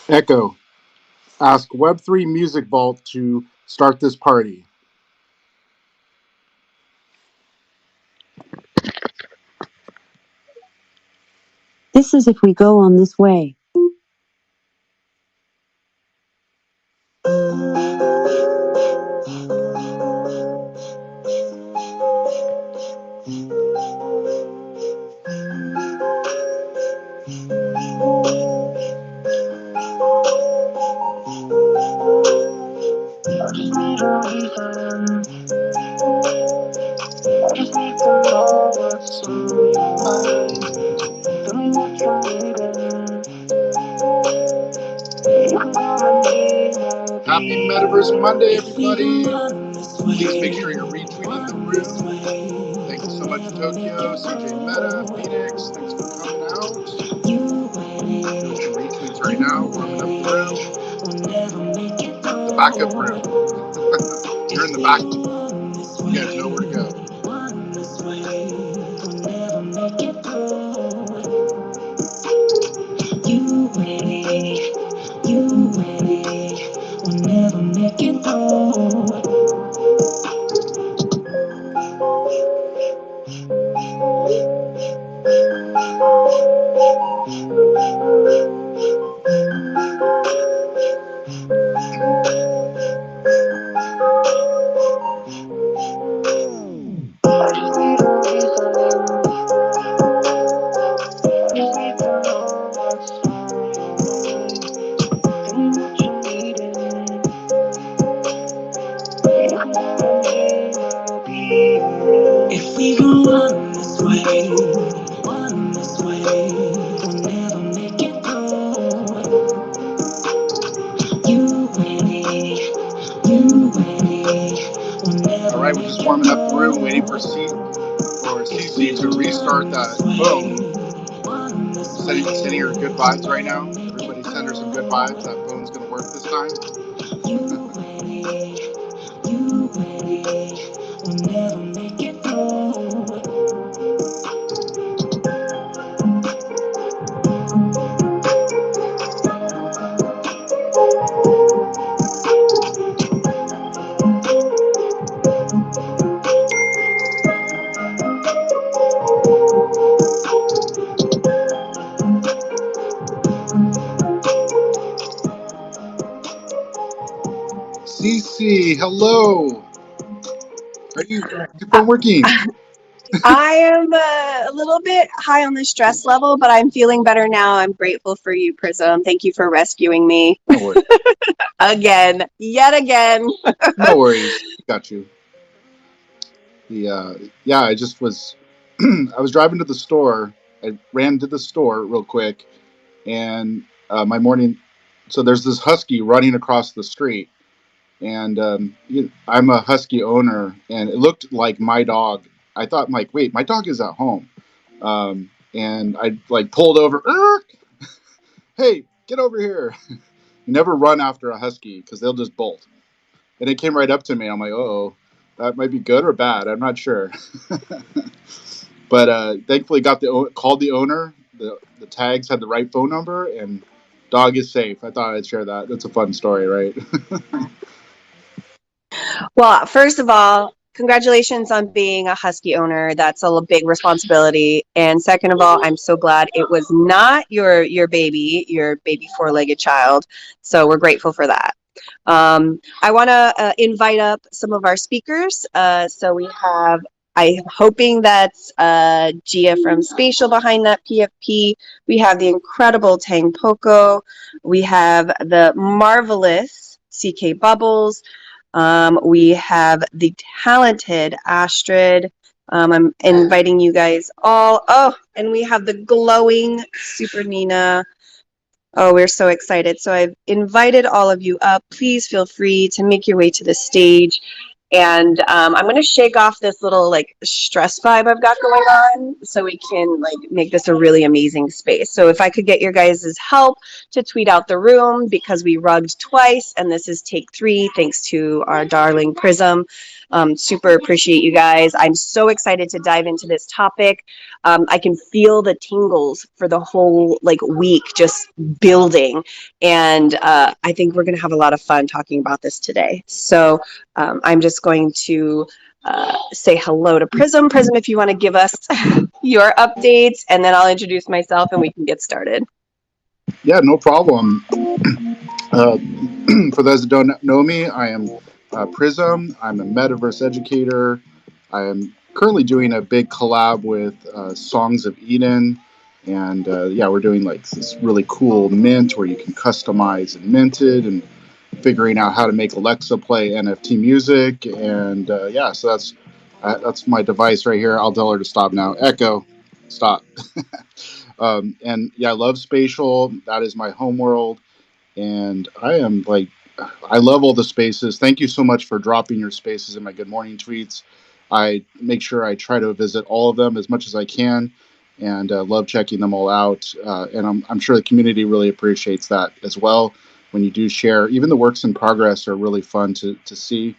Echo, ask Web3 Music Vault to start this party. This is if we go on this way. Happy Metaverse Monday, everybody. Please make sure you're retweeting the room. Thank you so much, Tokyo, CJ Meta, Phoenix. Thanks for coming out. Doing some retweets right now, warming up the room. The backup room. You're in the back. You guys know where to go. You wait, we'll never make it through. If we go on this way, we'll never make it through. You wait, we'll never. All right, we're just warming up the room, waiting for CC to restart that phone. Sending her good vibes right now. Everybody send her some good vibes. That phone's gonna work this time. You wait, we'll never make it through. CC, hello. Are you working? I am a little bit high on the stress level, but I'm feeling better now. I'm grateful for you, Prism. Thank you for rescuing me. No worries. Yet again. No worries. Got you. I just was, I was driving to the store. I ran to the store real quick, and my morning, so there's this husky running across the street, and I'm a husky owner, and it looked like my dog. I thought, like, wait, my dog is at home, and I like pulled over. Hey, get over here! Never run after a husky because they'll just bolt. And it came right up to me. I'm like, oh, that might be good or bad. I'm not sure. But thankfully called the owner. The tags had the right phone number, and dog is safe. I thought I'd share that. That's a fun story, right? Well, first of all, congratulations on being a husky owner. That's a big responsibility. And second of all, I'm so glad it was not your baby four-legged child. So we're grateful for that. I want to invite up some of our speakers. So we have, I'm hoping that's Gia from Spatial behind that PFP. We have the incredible Tang Poco. We have the marvelous CK Bubbles. We have the talented Astrid. I'm inviting you guys all. Oh, and we have the glowing Super Nina. Oh, we're so excited. So I've invited all of you up. Please feel free to make your way to the stage. And I'm going to shake off this little like stress vibe I've got going on so we can like make this a really amazing space. So if I could get your guys' help to tweet out the room because we rugged twice and this is take 3 thanks to our darling Prism. Super appreciate you guys. I'm so excited to dive into this topic. I can feel the tingles for the whole week just building, and I think we're going to have a lot of fun talking about this today. So I'm just going to say hello to Prism. Prism, if you want to give us your updates, and then I'll introduce myself and we can get started. Yeah, no problem. For those that don't know me, I am Prism. I'm a metaverse educator. I am currently doing a big collab with Songs of Eden. And yeah, we're doing this really cool mint where you can customize and mint it, and figuring out how to make Alexa play NFT music. And yeah, so that's my device right here. I'll tell her to stop now. Echo, stop. And yeah, I love spatial. That is my home world. And I love all the spaces. Thank you so much for dropping your spaces in my good morning tweets. I make sure I try to visit all of them as much as I can, and love checking them all out. And I'm sure the community really appreciates that as well. When you do share, even the works in progress are really fun to see.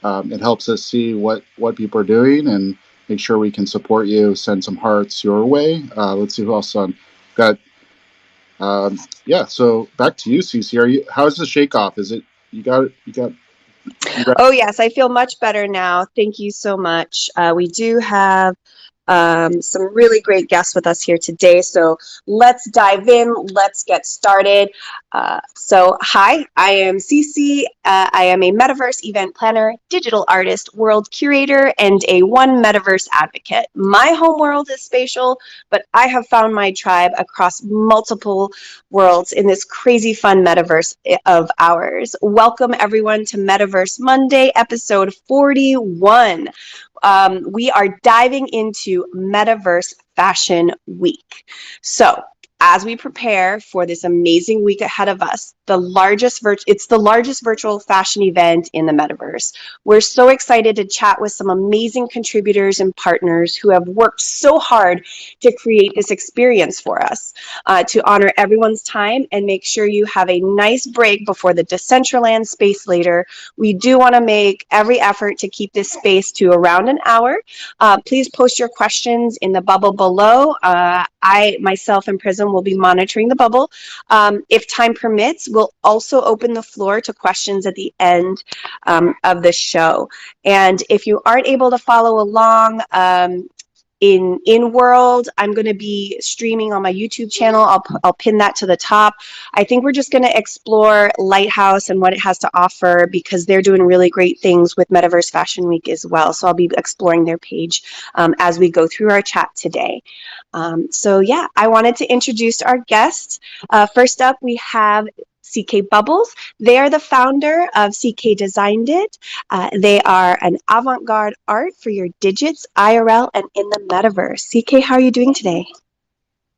It helps us see what people are doing and make sure we can support you. Send some hearts your way. Let's see who else on. Got yeah. So back to you, Cece. How's the shake off? Is it you got it? You got. Oh, yes, I feel much better now. Thank you so much. We do have some really great guests with us here today. So let's dive in. Let's get started. Hi, I am Cece. I am a metaverse event planner, digital artist, world curator, and a one metaverse advocate. My home world is spatial, but I have found my tribe across multiple worlds in this crazy fun metaverse of ours. Welcome everyone to Metaverse Monday, episode 41. We are diving into Metaverse Fashion Week. So, as we prepare for this amazing week ahead of us, it's the largest virtual fashion event in the metaverse. We're so excited to chat with some amazing contributors and partners who have worked so hard to create this experience for us, to honor everyone's time and make sure you have a nice break before the Decentraland space later. We do want to make every effort to keep this space to around an hour. Please post your questions in the bubble below. I, myself, and Prism will be monitoring the bubble. If time permits, we'll also open the floor to questions at the end of the show. And if you aren't able to follow along, in world, I'm going to be streaming on my YouTube channel. I'll pin that to the top. I think we're just going to explore Lighthouse and what it has to offer, because they're doing really great things with Metaverse Fashion Week as well. So I'll be exploring their page as we go through our chat today. So yeah, I wanted to introduce our guests. First up, we have CK Bubbles. They are the founder of CK Designed It. They are an avant-garde art for your digits, IRL, and in the metaverse. CK, how are you doing today?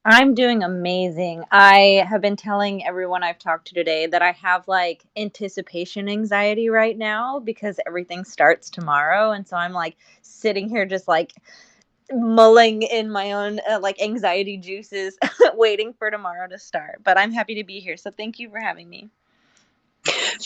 I'm doing amazing. I have been telling everyone I've talked to today that I have anticipation anxiety right now because everything starts tomorrow. And so I'm sitting here just mulling in my own anxiety juices waiting for tomorrow to start. But I'm happy to be here. So thank you for having me.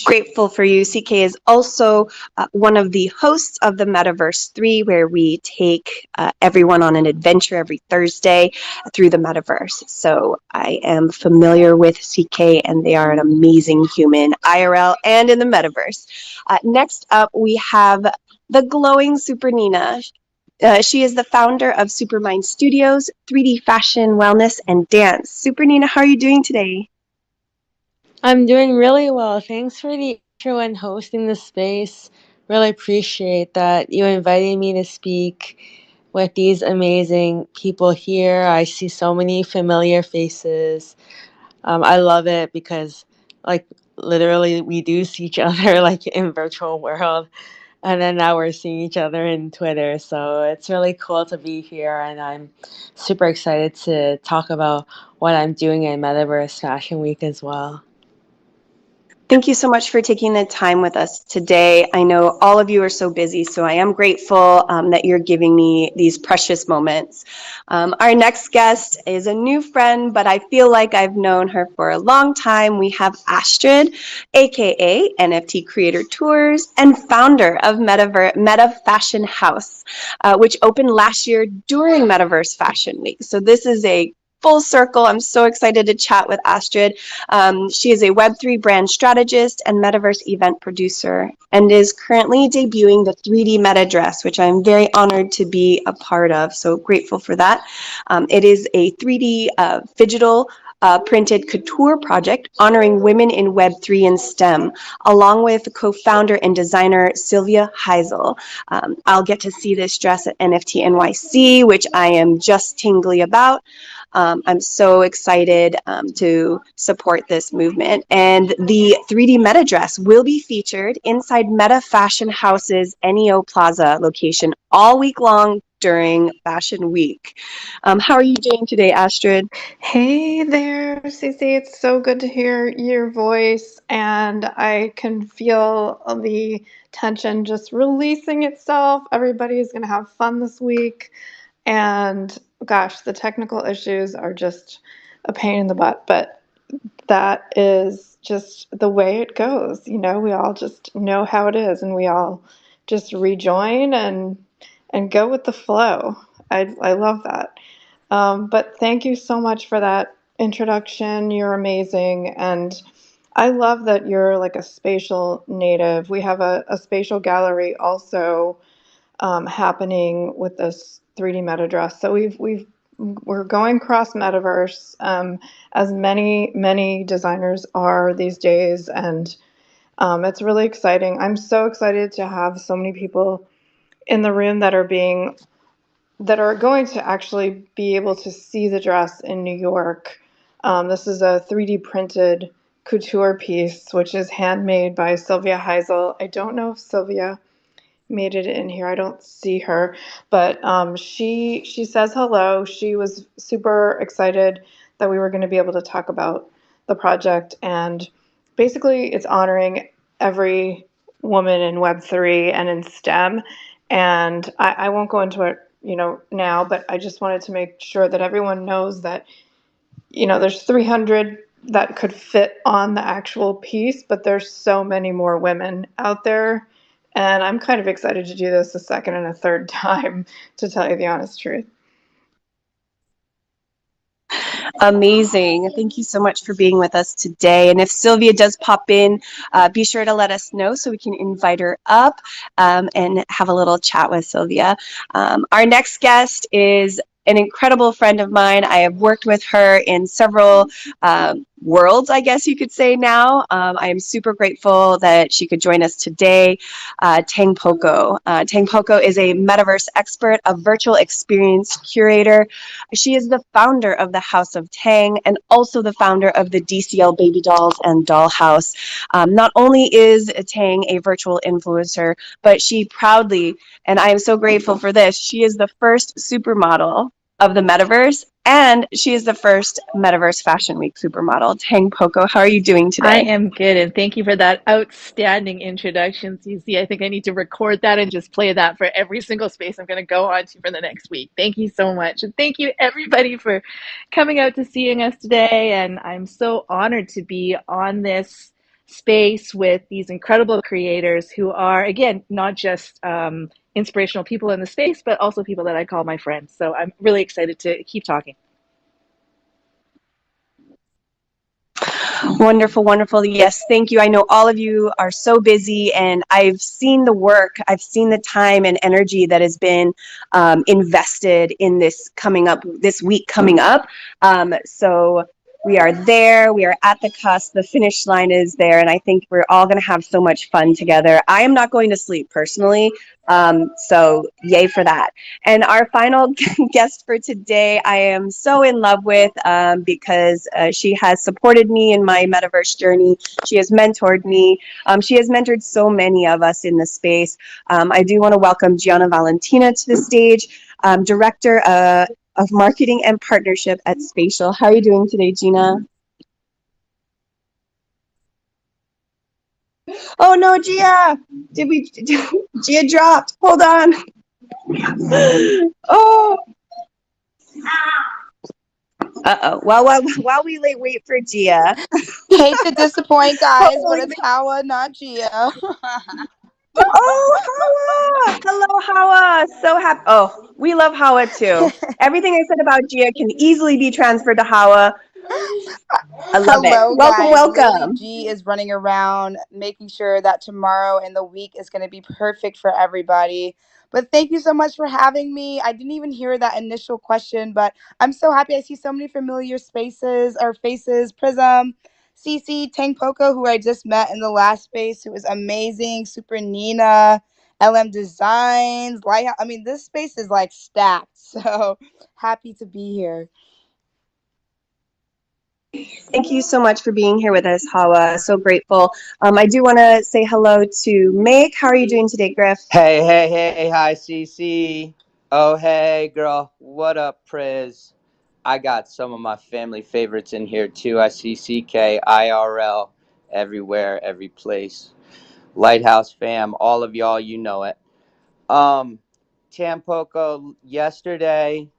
Grateful for you. CK is also one of the hosts of the Metaverse 3, where we take everyone on an adventure every Thursday through the Metaverse. So I am familiar with CK, and they are an amazing human, IRL and in the Metaverse. Next up, we have the glowing Super Nina. She is the founder of Supermind Studios, 3D fashion, wellness, and dance. Super Nina, how are you doing today? I'm doing really well. Thanks for the intro and hosting the space. Really appreciate that you invited me to speak with these amazing people here. I see so many familiar faces. I love it because, literally, we do see each other in virtual world, and then now we're seeing each other in Twitter. So it's really cool to be here, and I'm super excited to talk about what I'm doing in Metaverse Fashion Week as well. Thank you so much for taking the time with us today. I know all of you are so busy, so I am grateful that you're giving me these precious moments. Our next guest is a new friend, but I feel like I've known her for a long time. We have Astrid, aka NFT Creator Tours and founder of Meta Fashion House, which opened last year during Metaverse Fashion Week. So this is a full circle. I'm so excited to chat with Astrid. She is a Web3 brand strategist and metaverse event producer and is currently debuting the 3D meta dress, which I'm very honored to be a part of. So grateful for that. It is a 3D digital printed couture project honoring women in Web3 and STEM, along with co-founder and designer Sylvia Heisel. I'll get to see this dress at NFT NYC, which I am just tingly about. I'm so excited to support this movement. And the 3D Meta dress will be featured inside Meta Fashion House's NEO Plaza location all week long during Fashion Week. How are you doing today, Astrid? Hey there, Cece. It's so good to hear your voice, and I can feel the tension just releasing itself. Everybody's going to have fun this week, and gosh, the technical issues are just a pain in the butt, but that is just the way it goes. You know, we all just know how it is, and we all just rejoin and go with the flow. I love that. But thank you so much for that introduction. You're amazing. And I love that you're like a spatial native. We have a spatial gallery also happening with this 3D meta dress. So we're going cross metaverse, as many designers are these days, and it's really exciting. I'm so excited to have so many people in the room that are going to actually be able to see the dress in New York. This is a 3D printed couture piece, which is handmade by Sylvia Heisel. I don't know if Sylvia made it in here. I don't see her, but she says hello. She was super excited that we were going to be able to talk about the project, and basically it's honoring every woman in Web3 and in STEM. And I won't go into it, now, but I just wanted to make sure that everyone knows that, there's 300 that could fit on the actual piece, but there's so many more women out there. And I'm kind of excited to do this a second and a third time, to tell you the honest truth. Amazing. Thank you so much for being with us today. And if Sylvia does pop in, be sure to let us know so we can invite her up and have a little chat with Sylvia. Our next guest is an incredible friend of mine. I have worked with her in several worlds, I guess you could say now. I am super grateful that she could join us today. Tang Poco. Tang Poco is a metaverse expert, a virtual experience curator. She is the founder of the House of Tang and also the founder of the DCL Baby Dolls and Dollhouse. Not only is Tang a virtual influencer, but she proudly, and I am so grateful for this, she is the first supermodel of the metaverse, and she is the first Metaverse Fashion Week supermodel. Tang Poco, how are you doing today? I am good, and thank you for that outstanding introduction, Cece. I think I need to record that and just play that for every single space I'm going to go on to for the next week. Thank you so much, and thank you everybody for coming out to seeing us today, and I'm so honored to be on this space with these incredible creators who are, again, not just inspirational people in the space, but also people that I call my friends. So I'm really excited to keep talking. Wonderful, wonderful. Yes, thank you. I know all of you are so busy, and I've seen the work, I've seen the time and energy that has been invested in this week coming up. So we are there, we are at the cusp, the finish line is there, and I think we're all going to have so much fun together. I am not going to sleep personally, so yay for that. And our final guest for today, I am so in love with because she has supported me in my metaverse journey. She has mentored me. She has mentored so many of us in the space. I do want to welcome Gianna Valentina to the stage, Director of Marketing and Partnership at Spatial. How are you doing today, Gina? Oh no, Gia! Gia dropped. Hold on. Oh. Uh-oh. While we wait for Gia. Hate to disappoint, guys, but Hopefully. it's Hawa, not Gia. Oh, Hawa! Hello, Hawa. So happy. Oh, we love Hawa too. Everything I said about Gia can easily be transferred to Hawa. I love it. Hello, Welcome, guys. Literally, welcome. G is running around making sure that tomorrow and the week is going to be perfect for everybody. But thank you so much for having me. I didn't even hear that initial question, but I'm so happy. I see so many familiar spaces or faces. Prism, Cece, Tang Poco, who I just met in the last space, who was amazing. Super Nina, LM Designs, Lighthouse. I mean, this space is like stacked. So happy to be here. Thank you so much for being here with us, Hawa. So grateful. I do want to say hello to Meg. How are you doing today, Griff? Hey, hi, CC. Oh, hey, girl. What up, Priz? I got some of my family favorites in here, too. I see CK, IRL, everywhere, every place. Lighthouse fam, all of y'all, you know it. Um, Tampoco, yesterday,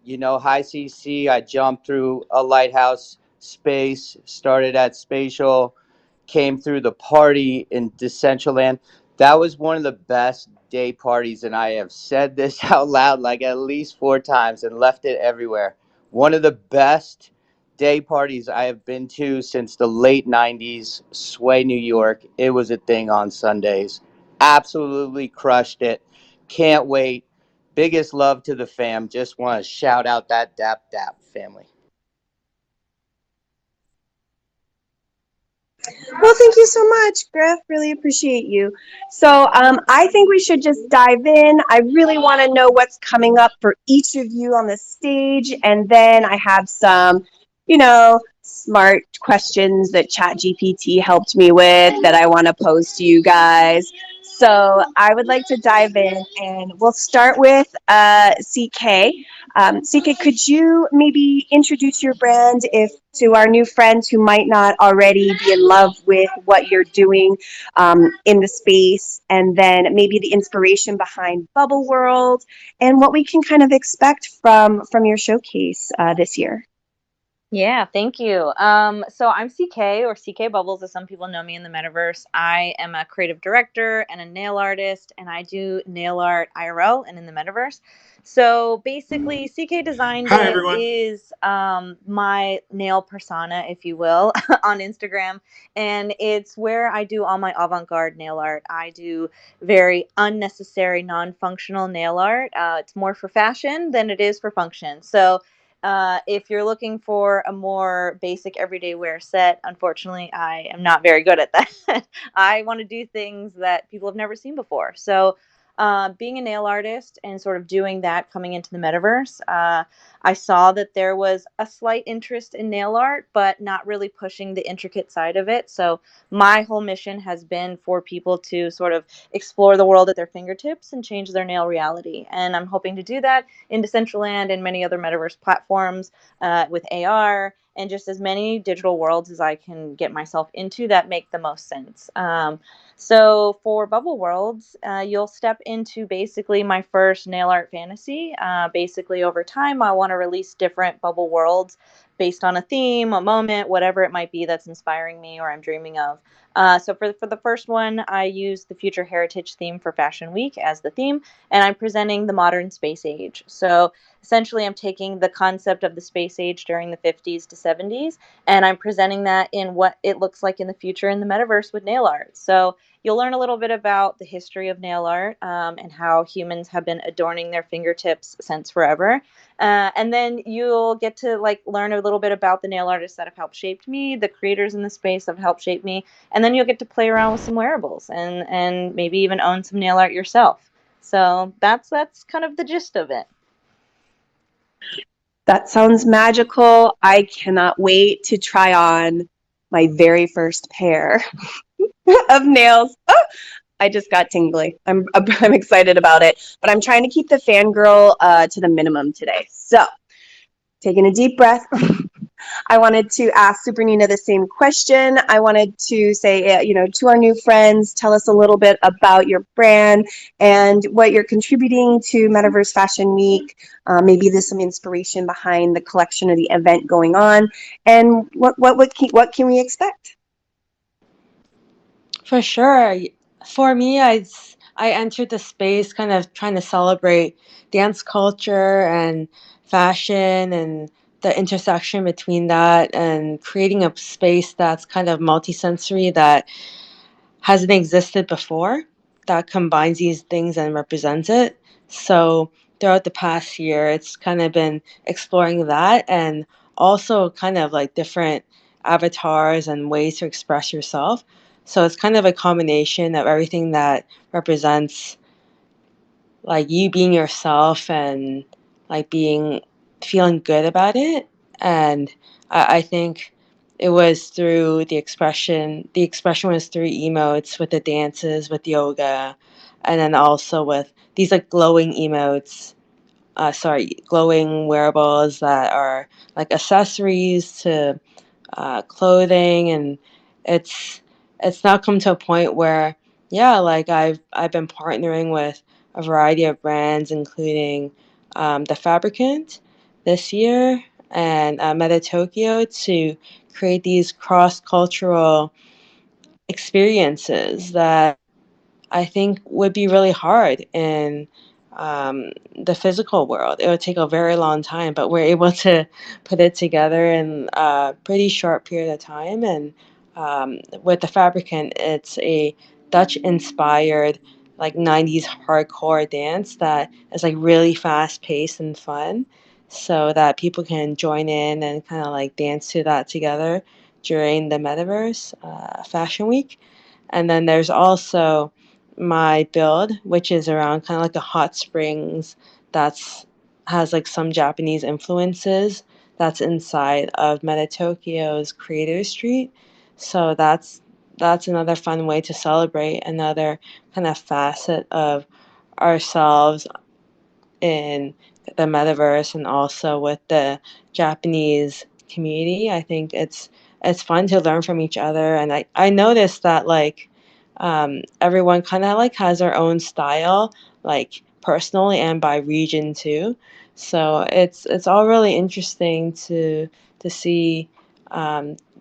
hi, CC. I jumped through a lighthouse space, started at Spatial, came through the party in Decentraland. That was one of the best day parties, and I have said this out loud like at least 4 times and left it everywhere. One of the best day parties I have been to since the late 90s, Sway, New York. It was a thing on Sundays. Absolutely crushed it. Can't wait. Biggest love to the fam. Just want to shout out that Dap family. Well, thank you so much, Griff. Really appreciate you. So I think we should just dive in. I really want to know what's coming up for each of you on the stage. And then I have some, smart questions that ChatGPT helped me with that I want to pose to you guys. So I would like to dive in, and we'll start with CK. CK, could you maybe introduce your brand if to our new friends who might not already be in love with what you're doing in the space, and then maybe the inspiration behind Bubble World and what we can kind of expect from your showcase this year? Yeah, thank you. So I'm CK, or CK Bubbles, as some people know me in the metaverse. I am a creative director and a nail artist, and I do nail art IRL and in the metaverse. So basically, CK Designed Hi, It everyone. is my nail persona, if you will, on Instagram. And it's where I do all my avant-garde nail art. I do very unnecessary, non-functional nail art. It's more for fashion than it is for function. So if you're looking for a more basic everyday wear set, unfortunately, I am not very good at that. I want to do things that people have never seen before. So, being a nail artist and sort of doing that coming into the metaverse, I saw that there was a slight interest in nail art, but not really pushing the intricate side of it. So, my whole mission has been for people to sort of explore the world at their fingertips and change their nail reality. And I'm hoping to do that in Decentraland and many other metaverse platforms with AR and just as many digital worlds as I can get myself into that make the most sense. So for Bubble Worlds, you'll step into basically my first nail art fantasy. Basically, over time, I want to release different Bubble Worlds based on a theme, a moment, whatever it might be that's inspiring me or I'm dreaming of. So for the first one, I used the Future Heritage theme for Fashion Week as the theme, and I'm presenting the modern space age. So essentially, I'm taking the concept of the space age during the 50s to 70s, and I'm presenting that in what it looks like in the future in the metaverse with nail art. So you'll learn a little bit about the history of nail art and how humans have been adorning their fingertips since forever. And then you'll get to learn a little bit about the nail artists that have helped shape me, the creators in the space that have helped shape me, and then you'll get to play around with some wearables and maybe even own some nail art yourself. So that's kind of the gist of it. That sounds magical. I cannot wait to try on my very first pair of nails. Oh, I just got tingly. I'm excited about it, but I'm trying to keep the fangirl to the minimum today. So, taking a deep breath. I wanted to ask Super Nina the same question. I wanted to say, to our new friends, tell us a little bit about your brand and what you're contributing to Metaverse Fashion Week. Maybe there's some inspiration behind the collection or the event going on, and what can we expect? For sure. For me, I entered the space kind of trying to celebrate dance culture and fashion and the intersection between that, and creating a space that's kind of multisensory that hasn't existed before, that combines these things and represents it. So throughout the past year, it's kind of been exploring that, and also kind of like different avatars and ways to express yourself. So it's kind of a combination of everything that represents like you being yourself and like being feeling good about it. And I think it was through the expression. The expression was through emotes, with the dances, with yoga, and then also with these like glowing emotes. Glowing wearables that are like accessories to clothing. And it's it's now come to a point where, yeah, like I've been partnering with a variety of brands, including the Fabricant this year, and Meta Tokyo, to create these cross cultural experiences that I think would be really hard in the physical world. It would take a very long time, but we're able to put it together in a pretty short period of time. And with the Fabricant, it's a Dutch inspired, like 90s hardcore dance that is like really fast paced and fun, so that people can join in and kind of like dance to that together during the Metaverse Fashion Week. And then there's also my build, which is around kind of like a hot springs that's has like some Japanese influences, that's inside of Meta Tokyo's Creator Street. So that's another fun way to celebrate another kind of facet of ourselves in the metaverse, and also with the Japanese community. I think it's fun to learn from each other, and I noticed that like everyone kind of like has their own style, like personally and by region too. So it's all really interesting to see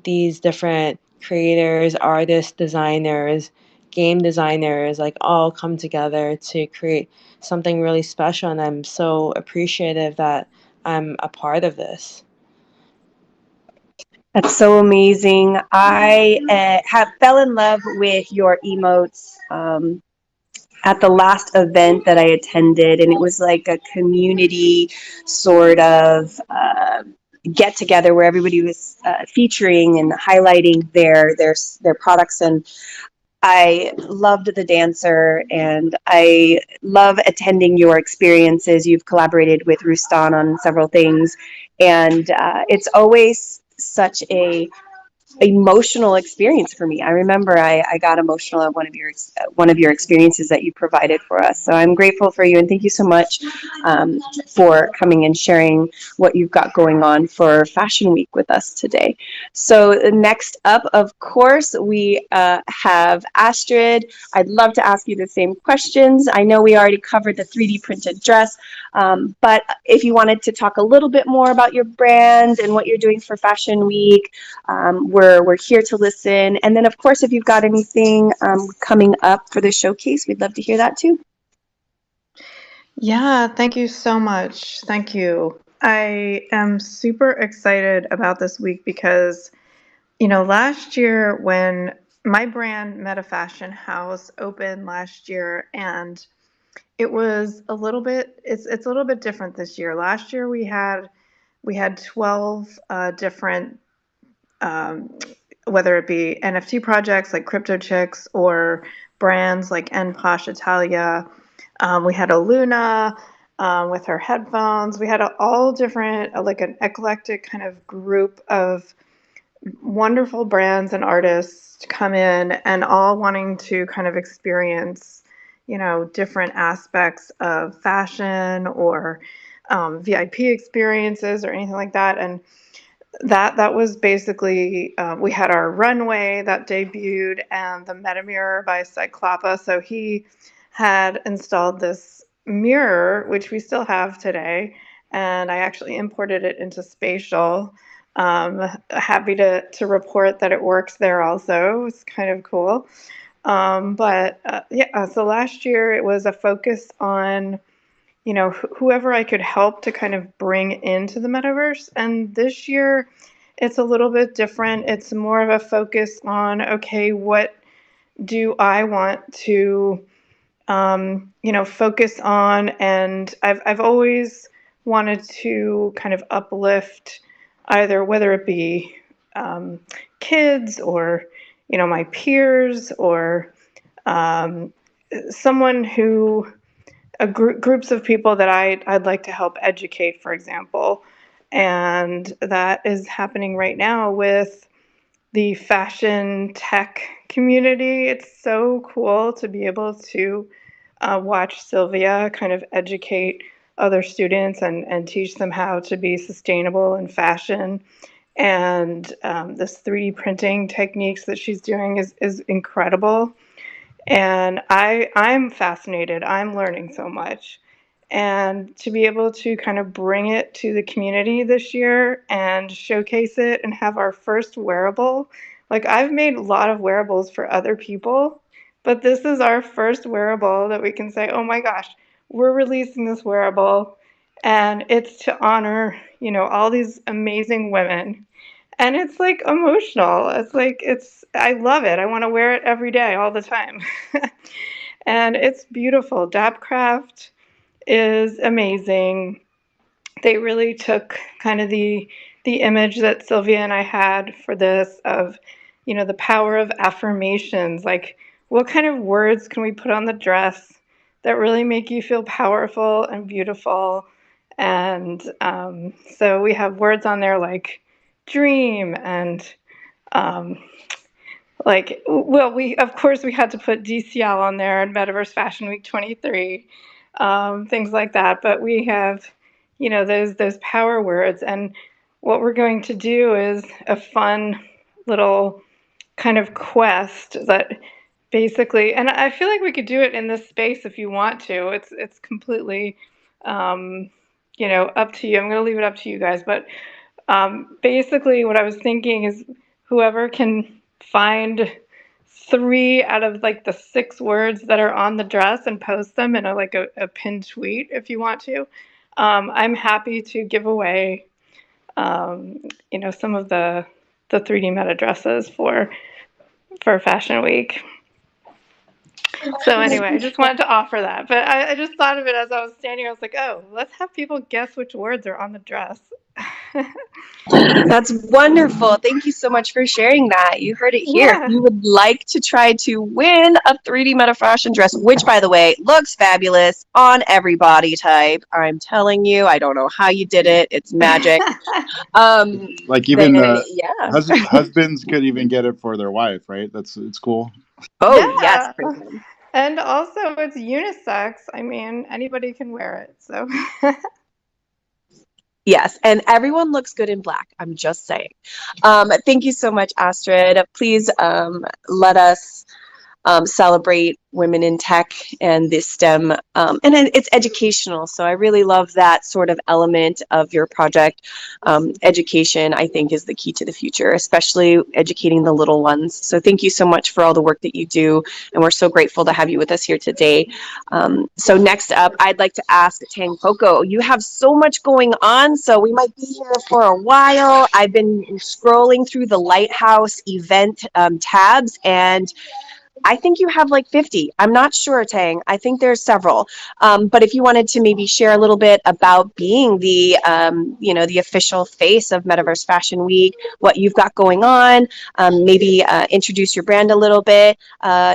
these different creators, artists, designers, game designers, like all come together to create something really special. And I'm so appreciative that I'm a part of this. That's so amazing. I have fell in love with your emotes at the last event that I attended, and it was like a community sort of get together where everybody was featuring and highlighting their products. And I loved the dancer, and I love attending your experiences. You've collaborated with Rustan on several things, and it's always such a emotional experience for me. I remember I got emotional at one of your experiences that you provided for us. So I'm grateful for you, and thank you so much for coming and sharing what you've got going on for Fashion Week with us today. So next up, of course, we have Astrid. I'd love to ask you the same questions. I know we already covered the 3D printed dress, but if you wanted to talk a little bit more about your brand and what you're doing for Fashion Week, we're here to listen. And then, of course, if you've got anything coming up for the showcase, we'd love to hear that too. Yeah, thank you so much. Thank you. I am super excited about this week because, last year when my brand Meta Fashion House opened last year, and it was a little bit it's a little bit different this year. Last year we had 12 different whether it be NFT projects like Crypto Chicks or brands like N Posh Italia. We had a Luna with her headphones. We had all different, like an eclectic kind of group of wonderful brands and artists come in, and all wanting to kind of experience, different aspects of fashion or VIP experiences or anything like that. And that was basically we had our runway that debuted and the meta mirror by Cyclopa. So he had installed this mirror, which we still have today, and I actually imported it into Spatial. Happy to report that it works there also. It's kind of cool. So last year it was a focus on whoever I could help to kind of bring into the metaverse. And this year, it's a little bit different. It's more of a focus on, okay, what do I want to, focus on? And I've always wanted to kind of uplift either whether it be kids or, my peers or someone who groups of people that I'd like to help educate, for example. And that is happening right now with the fashion tech community. It's so cool to be able to watch Sylvia kind of educate other students and teach them how to be sustainable in fashion. And this 3D printing techniques that she's doing is incredible. And I'm fascinated. I'm learning so much. And to be able to kind of bring it to the community this year and showcase it and have our first wearable. Like, I've made a lot of wearables for other people, but this is our first wearable that we can say, oh my gosh, we're releasing this wearable, and it's to honor, all these amazing women. And it's like emotional. I love it. I want to wear it every day, all the time. And it's beautiful. Dapcraft is amazing. They really took kind of the image that Sylvia and I had for this of, the power of affirmations. Like, what kind of words can we put on the dress that really make you feel powerful and beautiful? And so we have words on there like dream and we of course we had to put DCL on there and Metaverse Fashion Week 23, things like that. But we have, those power words, and what we're going to do is a fun little kind of quest that basically, and I feel like we could do it in this space if you want to. It's completely, up to you. I'm going to leave it up to you guys, but basically, what I was thinking is whoever can find 3 out of like the 6 words that are on the dress and post them in a pinned tweet if you want to. I'm happy to give away, some of the 3D meta dresses for Fashion Week. So anyway, I just wanted to offer that. But I just thought of it as I was standing. I was like, oh, let's have people guess which words are on the dress. That's wonderful. Thank you so much for sharing that. You heard it here. Yeah. If you would like to try to win a 3D Meta Fashion dress, which, by the way, looks fabulous on every body type. I'm telling you, I don't know how you did it. It's magic. Like even yeah. husbands could even get it for their wife, right? It's cool. Oh, Yeah. yes. And also, it's unisex. I mean, anybody can wear it. So. Yes, and everyone looks good in black. I'm just saying. Thank you so much, Astrid. Please let us celebrate women in tech and this STEM, and it's educational. So I really love that sort of element of your project. Education, I think, is the key to the future, especially educating the little ones. So thank you so much for all the work that you do, and we're so grateful to have you with us here today. So next up, I'd like to ask Tang Poco. You have so much going on, so we might be here for a while. I've been scrolling through the Lighthouse event tabs, and I think you have like 50. I'm not sure, Tang. I think there's several. But if you wanted to maybe share a little bit about being the, the official face of Metaverse Fashion Week, what you've got going on, maybe introduce your brand a little bit.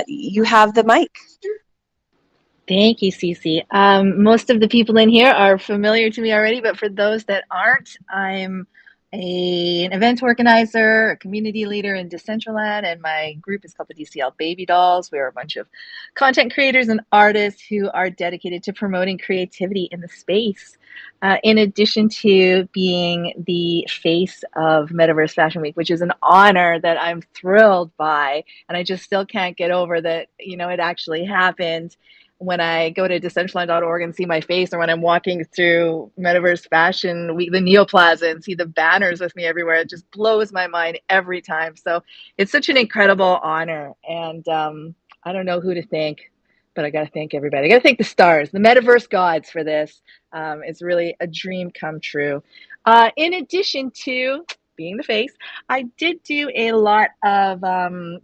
You have the mic. Thank you, Cece. Most of the people in here are familiar to me already, but for those that aren't, I'm an event organizer, a community leader in Decentraland, and my group is called the DCL Baby Dolls. We are a bunch of content creators and artists who are dedicated to promoting creativity in the space. In addition to being the face of Metaverse Fashion Week, which is an honor that I'm thrilled by, and I just still can't get over that, it actually happened. When I go to Decentraland.org and see my face, or when I'm walking through Metaverse Fashion Week, the Neoplaza, and see the banners with me everywhere, it just blows my mind every time. So it's such an incredible honor. And I don't know who to thank, but I got to thank everybody. I got to thank the stars, the Metaverse gods for this. It's really a dream come true. In addition to being the face, I did do a lot of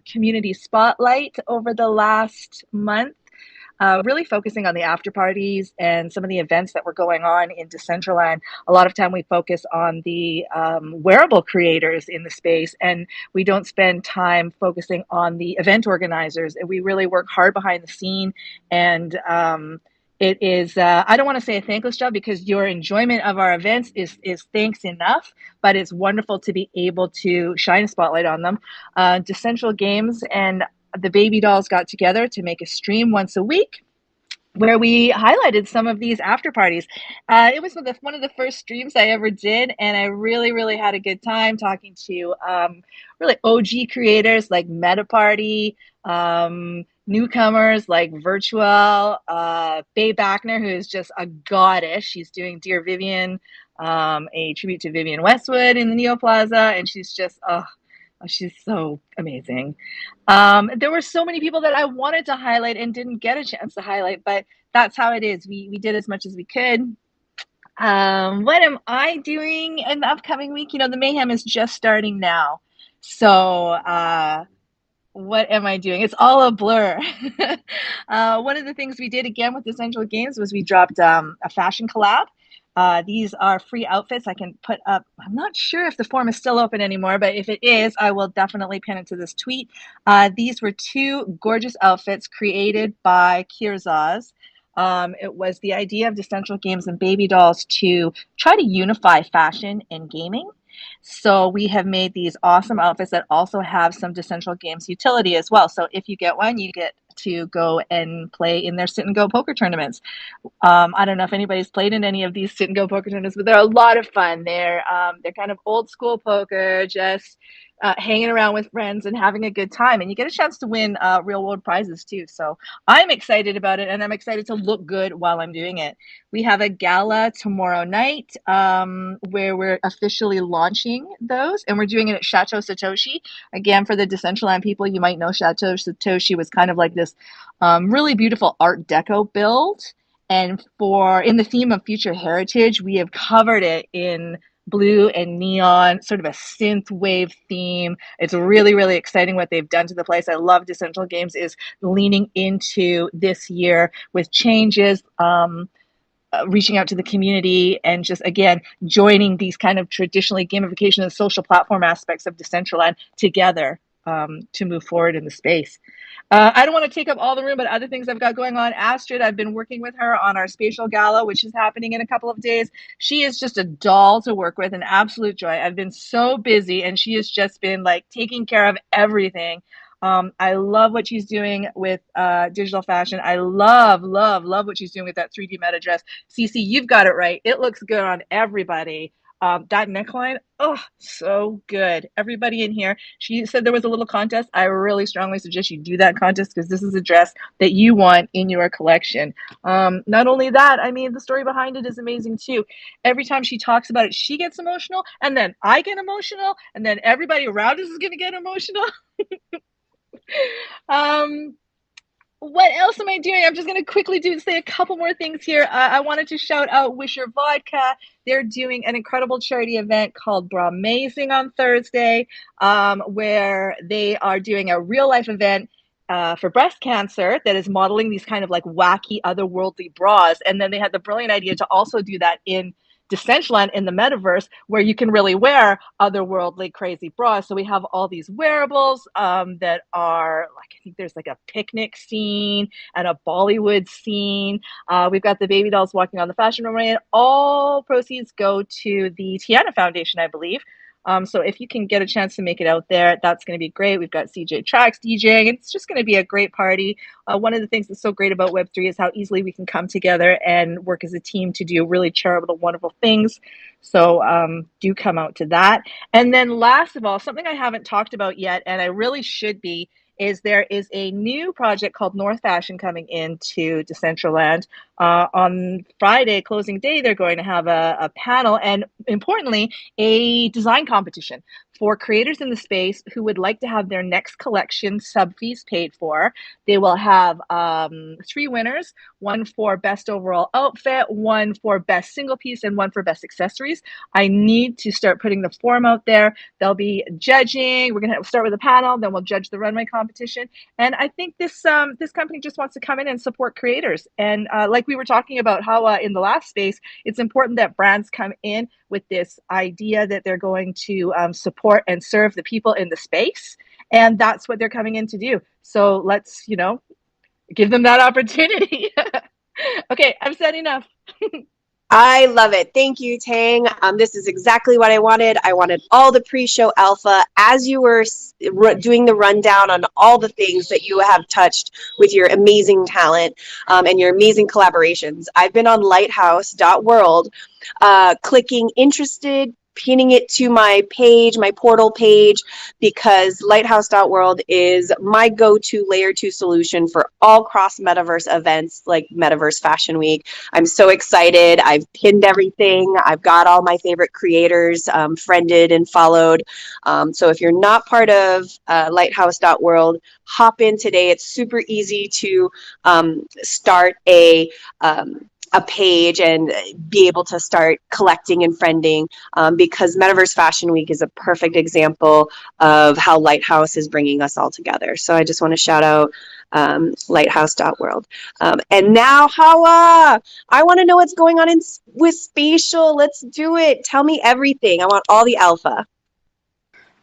community spotlight over the last month. Really focusing on the after parties and some of the events that were going on in Decentraland. A lot of time we focus on the wearable creators in the space, and we don't spend time focusing on the event organizers. And we really work hard behind the scene. And it is, I don't want to say a thankless job, because your enjoyment of our events is thanks enough, but it's wonderful to be able to shine a spotlight on them. Decentral Games and the Baby Dolls got together to make a stream once a week where we highlighted some of these after parties. It was one of the first streams I ever did, and I really, really had a good time talking to really OG creators like Meta Party, newcomers like Virtual, Bae Backner, who is just a goddess. She's doing Dear Vivian, a tribute to Vivian Westwood in the Neoplaza, and she's just, she's so amazing. There were so many people that I wanted to highlight and didn't get a chance to highlight, but that's how it is. We did as much as we could. What am I doing in the upcoming week? The mayhem is just starting now. So what am I doing? It's all a blur. One of the things we did again with the Central Games was we dropped a fashion collab. These are free outfits I can put up. I'm not sure if the form is still open anymore, but if it is, I will definitely pin it to this tweet. These were two gorgeous outfits created by Kirzaz. It was the idea of the Central Games and Baby Dolls to try to unify fashion and gaming. So we have made these awesome outfits that also have some Decentral Games utility as well. So if you get one, you get to go and play in their sit and go poker tournaments. I don't know if anybody's played in any of these sit and go poker tournaments, but they're a lot of fun. They're kind of old school poker, just hanging around with friends and having a good time. And you get a chance to win real world prizes too. So I'm excited about it, and I'm excited to look good while I'm doing it. We have a gala tomorrow night where we're officially launching those, and we're doing it at Chateau Satoshi. Again, for the Decentraland people, you might know Chateau Satoshi was kind of like this really beautiful Art Deco build. And in the theme of future heritage, we have covered it in blue and neon, sort of a synth wave theme. It's really, really exciting what they've done to the place. I love Decentral Games is leaning into this year with changes, reaching out to the community, and just, again, joining these kind of traditionally gamification and social platform aspects of Decentraland together to move forward in the space. I don't want to take up all the room, but other things I've got going on. Astrid, I've been working with her on our spatial gala, which is happening in a couple of days. She is just a doll to work with, an absolute joy. I've been so busy, and she has just been like taking care of everything. I love what she's doing with digital fashion. I love what she's doing with that 3D meta dress. Cece, you've got it right. It looks good on everybody. That neckline, oh, so good. Everybody in here, she said there was a little contest. I really strongly suggest you do that contest, because this is a dress that you want in your collection. Not only that, I mean, the story behind it is amazing too. Every time she talks about it, she gets emotional, and then I get emotional, and then everybody around us is going to get emotional. What else am I doing? I'm just going to quickly say a couple more things here. I wanted to shout out Wisher Vodka. They're doing an incredible charity event called Bramazing on Thursday, where they are doing a real life event for breast cancer that is modeling these kind of like wacky otherworldly bras. And then they had the brilliant idea to also do that in Decentraland in the metaverse where you can really wear otherworldly crazy bras. So we have all these wearables that are like, I think there's like a picnic scene and a Bollywood scene. We've got the baby dolls walking on the fashion runway, and all proceeds go to the Tiana Foundation, I believe. So if you can get a chance to make it out there, that's going to be great. We've got CJ Tracks DJing. It's just going to be a great party. One of the things that's so great about Web3 is how easily we can come together and work as a team to do really charitable, wonderful things. So do come out to that. And then last of all, something I haven't talked about yet, and I really should be, is there is a new project called North Fashion coming into Decentraland. On Friday, closing day, they're going to have a panel and, importantly, a design competition for creators in the space who would like to have their next collection sub fees paid for. They will have 3 winners, one for best overall outfit, one for best single piece, and one for best accessories. I need to start putting the form out there. They'll be judging. We're going to start with a panel, then we'll judge the runway competition. And I think this company just wants to come in and support creators. And like we were talking about how in the last space, it's important that brands come in with this idea that they're going to support and serve the people in the space. And that's what they're coming in to do. So let's, give them that opportunity. Okay, I've said enough. I love it. Thank you, Tang. This is exactly what I wanted. I wanted all the pre-show alpha as you were doing the rundown on all the things that you have touched with your amazing talent and your amazing collaborations. I've been on lighthouse.world, clicking interested, pinning it to my page, my portal page, because lighthouse.world is my go-to layer 2 solution for all cross metaverse events like Metaverse Fashion Week. I'm so excited. I've pinned everything. I've got all my favorite creators friended and followed. So if you're not part of lighthouse.world, hop in today. It's super easy to start a page and be able to start collecting and friending because Metaverse Fashion Week is a perfect example of how Lighthouse is bringing us all together. So I just want to shout out lighthouse.world. And now, Hawa, I want to know what's going on with Spatial. Let's do it. Tell me everything. I want all the alpha.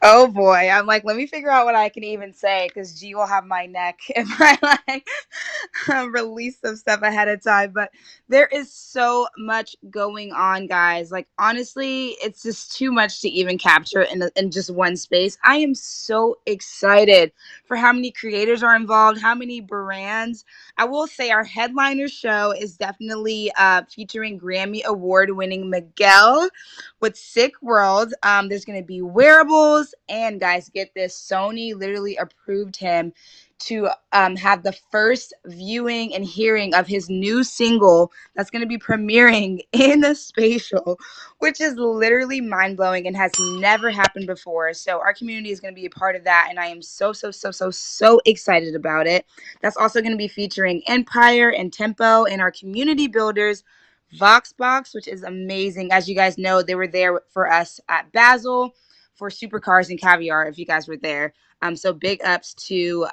Oh boy, I'm like, let me figure out what I can even say because G will have my neck if I release some stuff ahead of time. But there is so much going on, guys. Like honestly, it's just too much to even capture in just one space. I am so excited for how many creators are involved, how many brands. I will say our headliner show is definitely featuring Grammy Award-winning Miguel with Sick World. There's going to be wearables, and guys, get this, Sony literally approved him to have the first viewing and hearing of his new single that's going to be premiering in the Spatial, which is literally mind-blowing and has never happened before. So our community is going to be a part of that, and I am so excited about it. That's also going to be featuring Empire and Tempo and our community builders, Voxbox, which is amazing. As you guys know, they were there for us at Basel for Supercars and Caviar, if you guys were there. So big ups to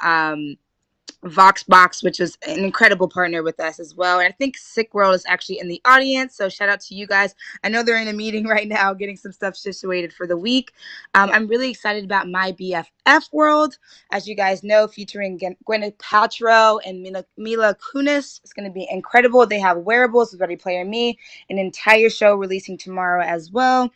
Voxbox, which is an incredible partner with us as well. And I think Sick World is actually in the audience. So shout out to you guys. I know they're in a meeting right now getting some stuff situated for the week. I'm really excited about My BFF World. As you guys know, featuring Gwyneth Paltrow and Mila Kunis. It's going to be incredible. They have wearables with Ready Player Me, an entire show releasing tomorrow as well.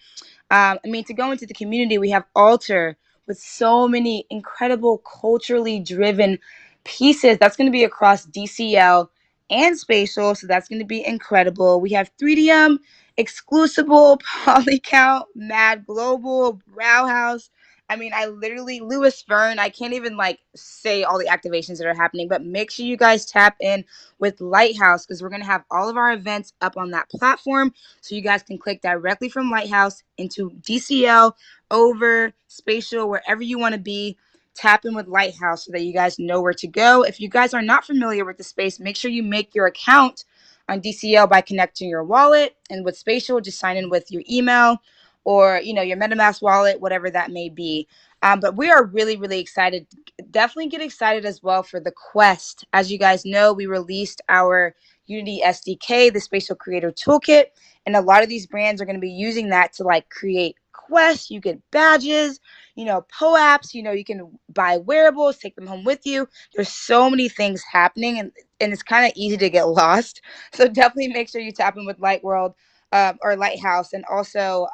To go into the community, we have Alter with so many incredible culturally driven pieces. That's going to be across DCL and Spatial, so that's going to be incredible. We have 3DM, Exclusible, Polycount, Mad Global, Brow House. I literally, Louis Verne, I can't even say all the activations that are happening, but make sure you guys tap in with Lighthouse because we're going to have all of our events up on that platform so you guys can click directly from Lighthouse into DCL, over Spatial, wherever you want to be. Tap in with Lighthouse so that you guys know where to go. If you guys are not familiar with the space, make sure you make your account on DCL by connecting your wallet, and with Spatial, just sign in with your email or your MetaMask wallet, whatever that may be. But we are really excited definitely get excited as well for the Quest. As you guys know, we released our Unity SDK, the Spatial Creator Toolkit, and a lot of these brands are going to be using that to like create quests. You get badges, POAPs, you can buy wearables, take them home with you. There's so many things happening, and it's kind of easy to get lost. So definitely make sure you tap in with Light World or Lighthouse. And also,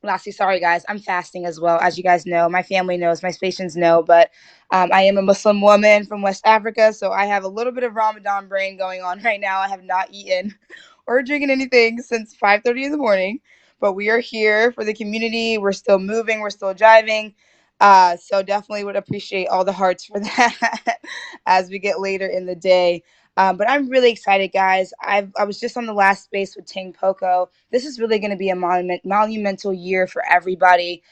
lastly, sorry guys, I'm fasting as well. As you guys know, my family knows, my stations know, but I am a Muslim woman from West Africa, so I have a little bit of Ramadan brain going on right now. I have not eaten or drinking anything since 5:30 in the morning, but we are here for the community. We're still moving, we're still driving. So definitely would appreciate all the hearts for that as we get later in the day. But I'm really excited, guys. I was just on the last space with Ting Poco. This is really going to be a monumental year for everybody.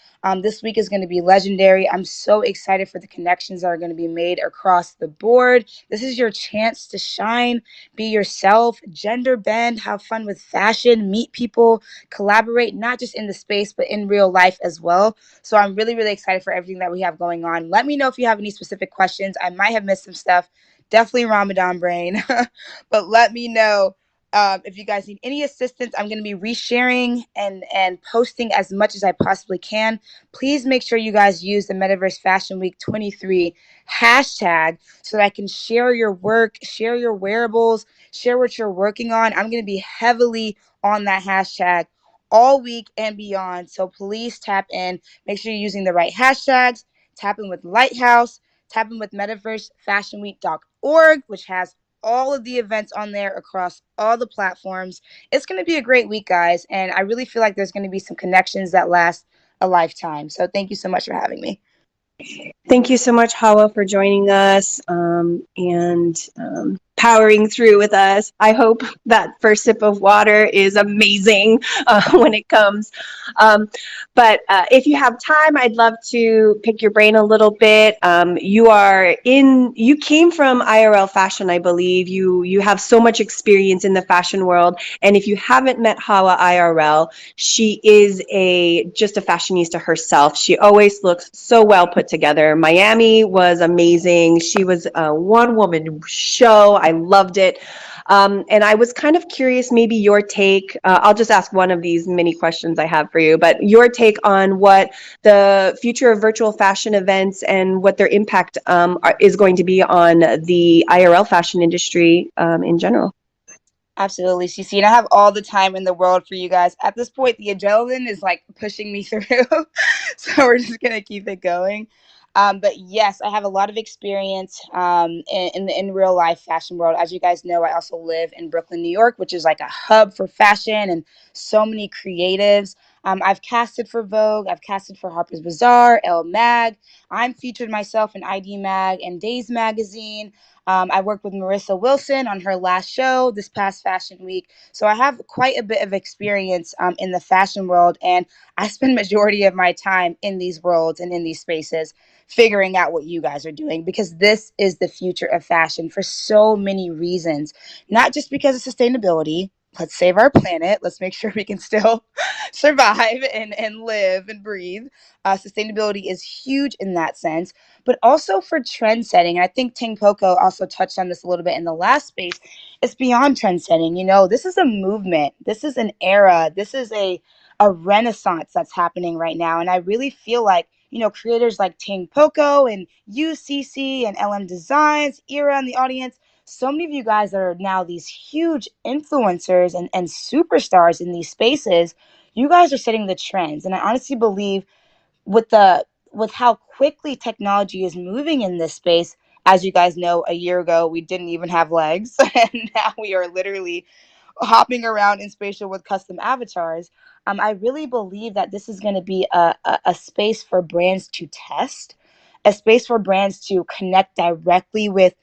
This week is going to be legendary. I'm so excited for the connections that are going to be made across the board. This is your chance to shine, be yourself, gender bend, have fun with fashion, meet people, collaborate, not just in the space, but in real life as well. So I'm really, really excited for everything that we have going on. Let me know if you have any specific questions. I might have missed some stuff. Definitely Ramadan brain, but let me know if you guys need any assistance. I'm going to be resharing and posting as much as I possibly can. Please make sure you guys use the Metaverse Fashion Week 23 hashtag so that I can share your work, share your wearables, share what you're working on. I'm going to be heavily on that hashtag all week and beyond. So please tap in. Make sure you're using the right hashtags. Tap in with Lighthouse. Tap in with MetaverseFashionWeek.org, which has all of the events on there across all the platforms. It's going to be a great week, guys. And I really feel like there's going to be some connections that last a lifetime. So thank you so much for having me. Thank you so much, Hawa, for joining us and powering through with us. I hope that first sip of water is amazing when it comes. But if you have time, I'd love to pick your brain a little bit. You came from IRL fashion, I believe. You have so much experience in the fashion world. And if you haven't met Hawa IRL, she is just a fashionista herself. She always looks so well put together. Miami was amazing. She was a one-woman show. I loved it. And I was kind of curious, maybe your take. I'll just ask one of these many questions I have for you, but your take on what the future of virtual fashion events and what their impact is going to be on the IRL fashion industry in general. Absolutely, CC. And I have all the time in the world for you guys. At this point, the adrenaline is like pushing me through. So we're just going to keep it going. But yes, I have a lot of experience in real life fashion world. As you guys know, I also live in Brooklyn, New York, which is like a hub for fashion and so many creatives. I've casted for Vogue. I've casted for Harper's Bazaar, Elle Mag. I'm featured myself in ID Mag and Days Magazine. I worked with Marissa Wilson on her last show this past fashion week. So I have quite a bit of experience in the fashion world, and I spend majority of my time in these worlds and in these spaces figuring out what you guys are doing, because this is the future of fashion for so many reasons, not just because of sustainability. Let's save our planet. Let's make sure we can still survive and live and breathe. Sustainability is huge in that sense, but also for trend setting. And I think Ting Poco also touched on this a little bit in the last space. It's beyond trend setting. This is a movement. This is an era. This is a renaissance that's happening right now. And I really feel like, creators like Ting Poco and UCC and LM Designs, Era in the audience, so many of you guys that are now these huge influencers and superstars in these spaces, you guys are setting the trends. And I honestly believe with how quickly technology is moving in this space, as you guys know, a year ago we didn't even have legs, and now we are literally hopping around in spatial with custom avatars. I really believe that this is going to be a space for brands to test, a space for brands to connect directly with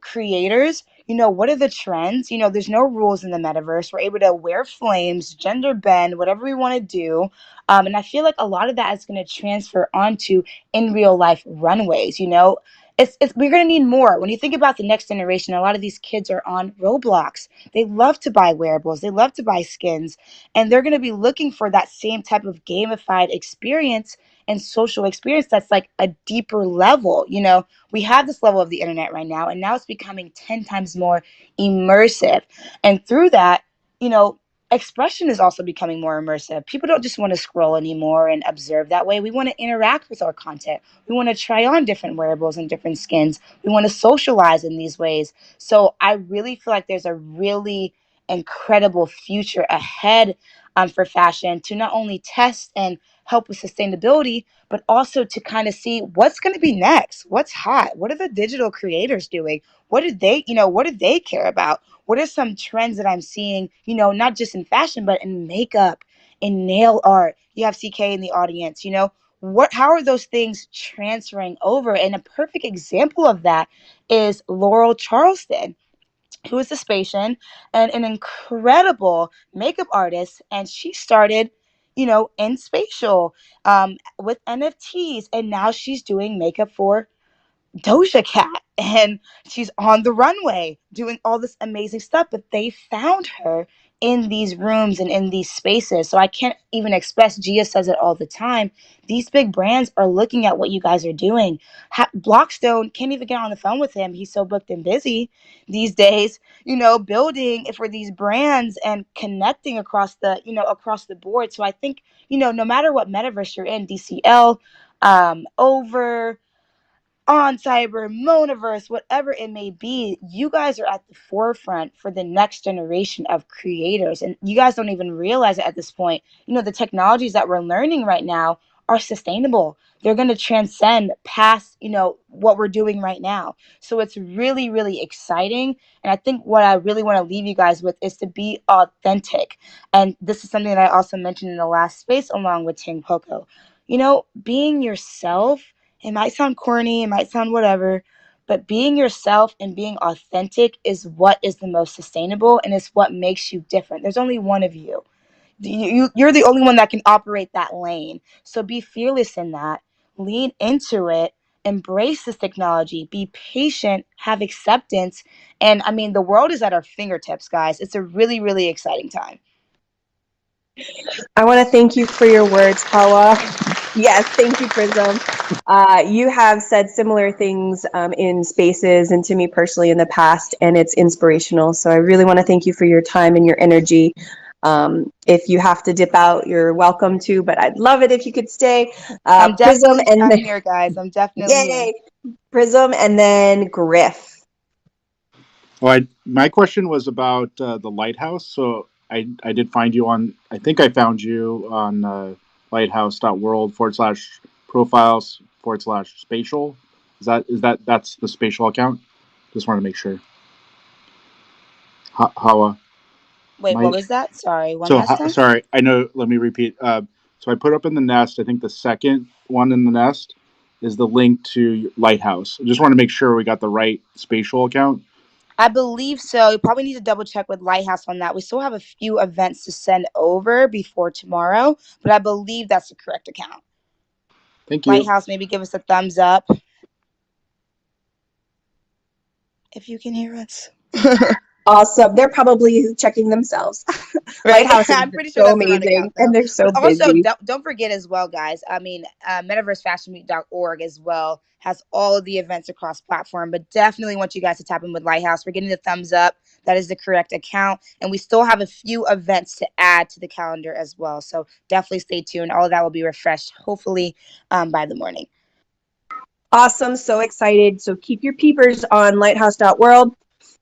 creators. What are the trends? There's no rules in the metaverse. We're able to wear flames, gender bend, whatever we want to do. And I feel like a lot of that is going to transfer onto in real life runways. We're going to need more. When you think about the next generation, a lot of these kids are on Roblox. They love to buy wearables. They love to buy skins. And they're going to be looking for that same type of gamified experience and social experience that's like a deeper level. You know, we have this level of the internet right now, and now it's becoming 10 times more immersive. And through that, you know, expression is also becoming more immersive. People don't just want to scroll anymore and observe that way. We want to interact with our content. We want to try on different wearables and different skins. We want to socialize in these ways. So I really feel like there's a really incredible future ahead for fashion to not only test and help with sustainability, but also to kind of see what's going to be next. What's hot? What are the digital creators doing? What do they, what do they care about? What are some trends that I'm seeing, not just in fashion, but in makeup, in nail art? You have CK in the audience, how are those things transferring over? And a perfect example of that is Laurel Charleston, who is a Spatian and an incredible makeup artist. And she started, in spatial with NFTs. And now she's doing makeup for Doja Cat, and she's on the runway doing all this amazing stuff. But they found her in these rooms and in these spaces. So I can't even express. Gia says it all the time. These big brands are looking at what you guys are doing. Blockstone can't even get on the phone with him. He's so booked and busy these days, building for these brands and connecting across the board. So I think, no matter what metaverse you're in, DCL, over on cyber, monaverse, whatever it may be, you guys are at the forefront for the next generation of creators. And you guys don't even realize it at this point. The technologies that we're learning right now are sustainable. They're going to transcend past, what we're doing right now. So it's really, really exciting. And I think what I really want to leave you guys with is to be authentic. And this is something that I also mentioned in the last space along with Ting Poco. Being yourself. It might sound corny, it might sound whatever, but being yourself and being authentic is what is the most sustainable, and it's what makes you different. There's only one of you. You're the only one that can operate that lane. So be fearless in that. Lean into it. Embrace this technology. Be patient. Have acceptance. And I mean, the world is at our fingertips, guys. It's a really, really exciting time. I want to thank you for your words, Hawa. Yes, thank you, Prism. You have said similar things in spaces and to me personally in the past, and it's inspirational. So I really want to thank you for your time and your energy. If you have to dip out, you're welcome to, but I'd love it if you could stay. I'm here, guys. I'm definitely here. Prism and then Griff. Well, my question was about the lighthouse. So I did find you on, I think I found you on lighthouse.world/profiles/spatial. That's the spatial account? Just want to make sure. Hawa. Wait, what was that? Sorry, sorry, I know, let me repeat. So I put up in the nest, I think the second one in the nest is the link to Lighthouse. I just want to make sure we got the right spatial account. I believe so. You probably need to double check with Lighthouse on that. We still have a few events to send over before tomorrow, but I believe that's the correct account. Thank you. Lighthouse, maybe give us a thumbs up if you can hear us. Awesome. They're probably checking themselves. Right? I'm pretty sure so that's amazing, and they're so busy. Also, don't forget as well, guys. I mean, MetaverseFashionWeek.org as well has all of the events across platform, but definitely want you guys to tap in with Lighthouse. We're getting the thumbs up. That is the correct account, and we still have a few events to add to the calendar as well. So definitely stay tuned. All of that will be refreshed, hopefully, by the morning. Awesome. So excited. So keep your peepers on lighthouse.world.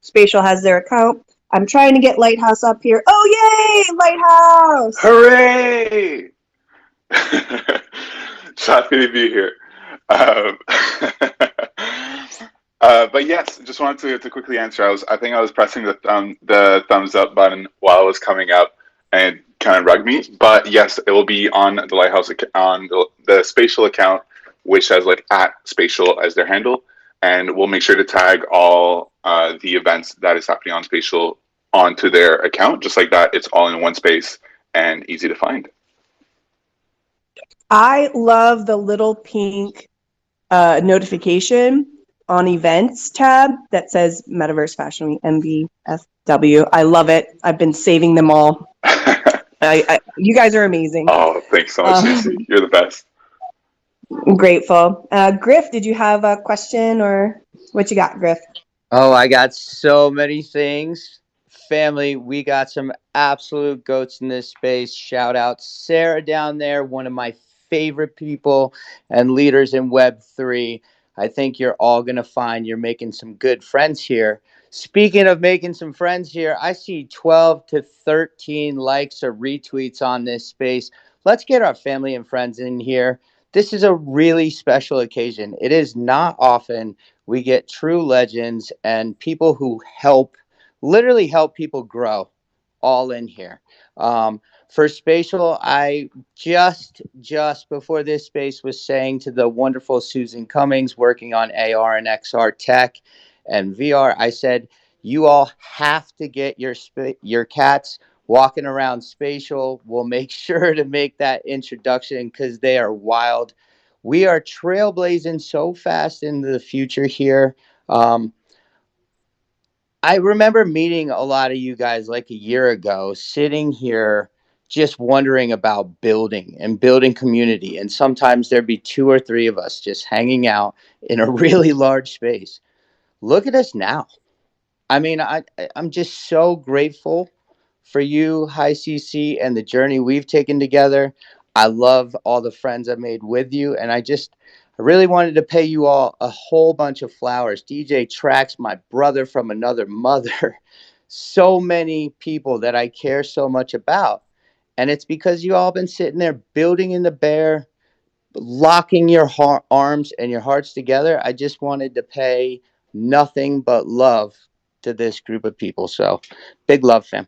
Spatial has their account. I'm trying to get Lighthouse up here. Oh, yay, Lighthouse! Hooray! So happy to be here. But yes, just wanted to quickly answer. I think I was pressing the thumbs up button while it was coming up, and it kind of rugged me. But yes, it will be on the Lighthouse on the Spatial account, which has like @Spatial as their handle, and we'll make sure to tag all the events that is happening on Spatial onto their account. Just like that, it's all in one space and easy to find. I love the little pink notification on events tab that says Metaverse Fashion Week MVFW. I love it. I've been saving them all. You guys are amazing. Oh, thanks so much, Cece. You're the best. I'm grateful. Griff, did you have a question or what you got, Griff? Oh, I got so many things. Family, we got some absolute goats in this space. Shout out Sarah down there, one of my favorite people and leaders in Web3. I think you're all going to find you're making some good friends here. Speaking of making some friends here, I see 12 to 13 likes or retweets on this space. Let's get our family and friends in here. This is a really special occasion. It is not often we get true legends and people who literally help people grow all in here. For spatial, I just before this space was saying to the wonderful Susan Cummings working on AR and XR tech and VR, I said, you all have to get your cats walking around spatial. We'll make sure to make that introduction because they are wild. We are trailblazing so fast into the future here. Um, I remember meeting a lot of you guys like a year ago, sitting here just wondering about building and building community. And sometimes there'd be two or three of us just hanging out in a really large space. Look at us now. I mean, I'm just so grateful for you, High CC, and the journey we've taken together. I love all the friends I made with you, and I really wanted to pay you all a whole bunch of flowers. DJ Tracks, my brother from another mother, so many people that I care so much about, and it's because you all been sitting there building in the bear, locking your arms and your hearts together. I just wanted to pay nothing but love to this group of people. So big love, fam.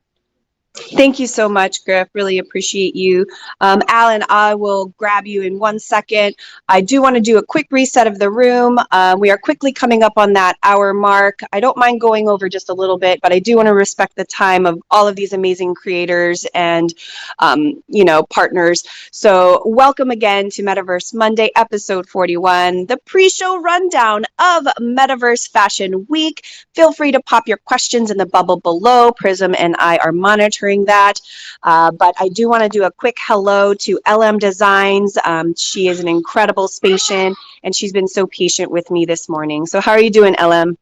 Thank you so much, Griff. Really appreciate you. Alan, I will grab you in 1 second. I do want to do a quick reset of the room. We are quickly coming up on that hour mark. I don't mind going over just a little bit, but I do want to respect the time of all of these amazing creators and, partners. So welcome again to Metaverse Monday, episode 41, the pre-show rundown of Metaverse Fashion Week. Feel free to pop your questions in the bubble below. Prism and I are monitoring that. But I do want to do a quick hello to LM Designs. She is an incredible spatian, and she's been so patient with me this morning. So how are you doing, LM?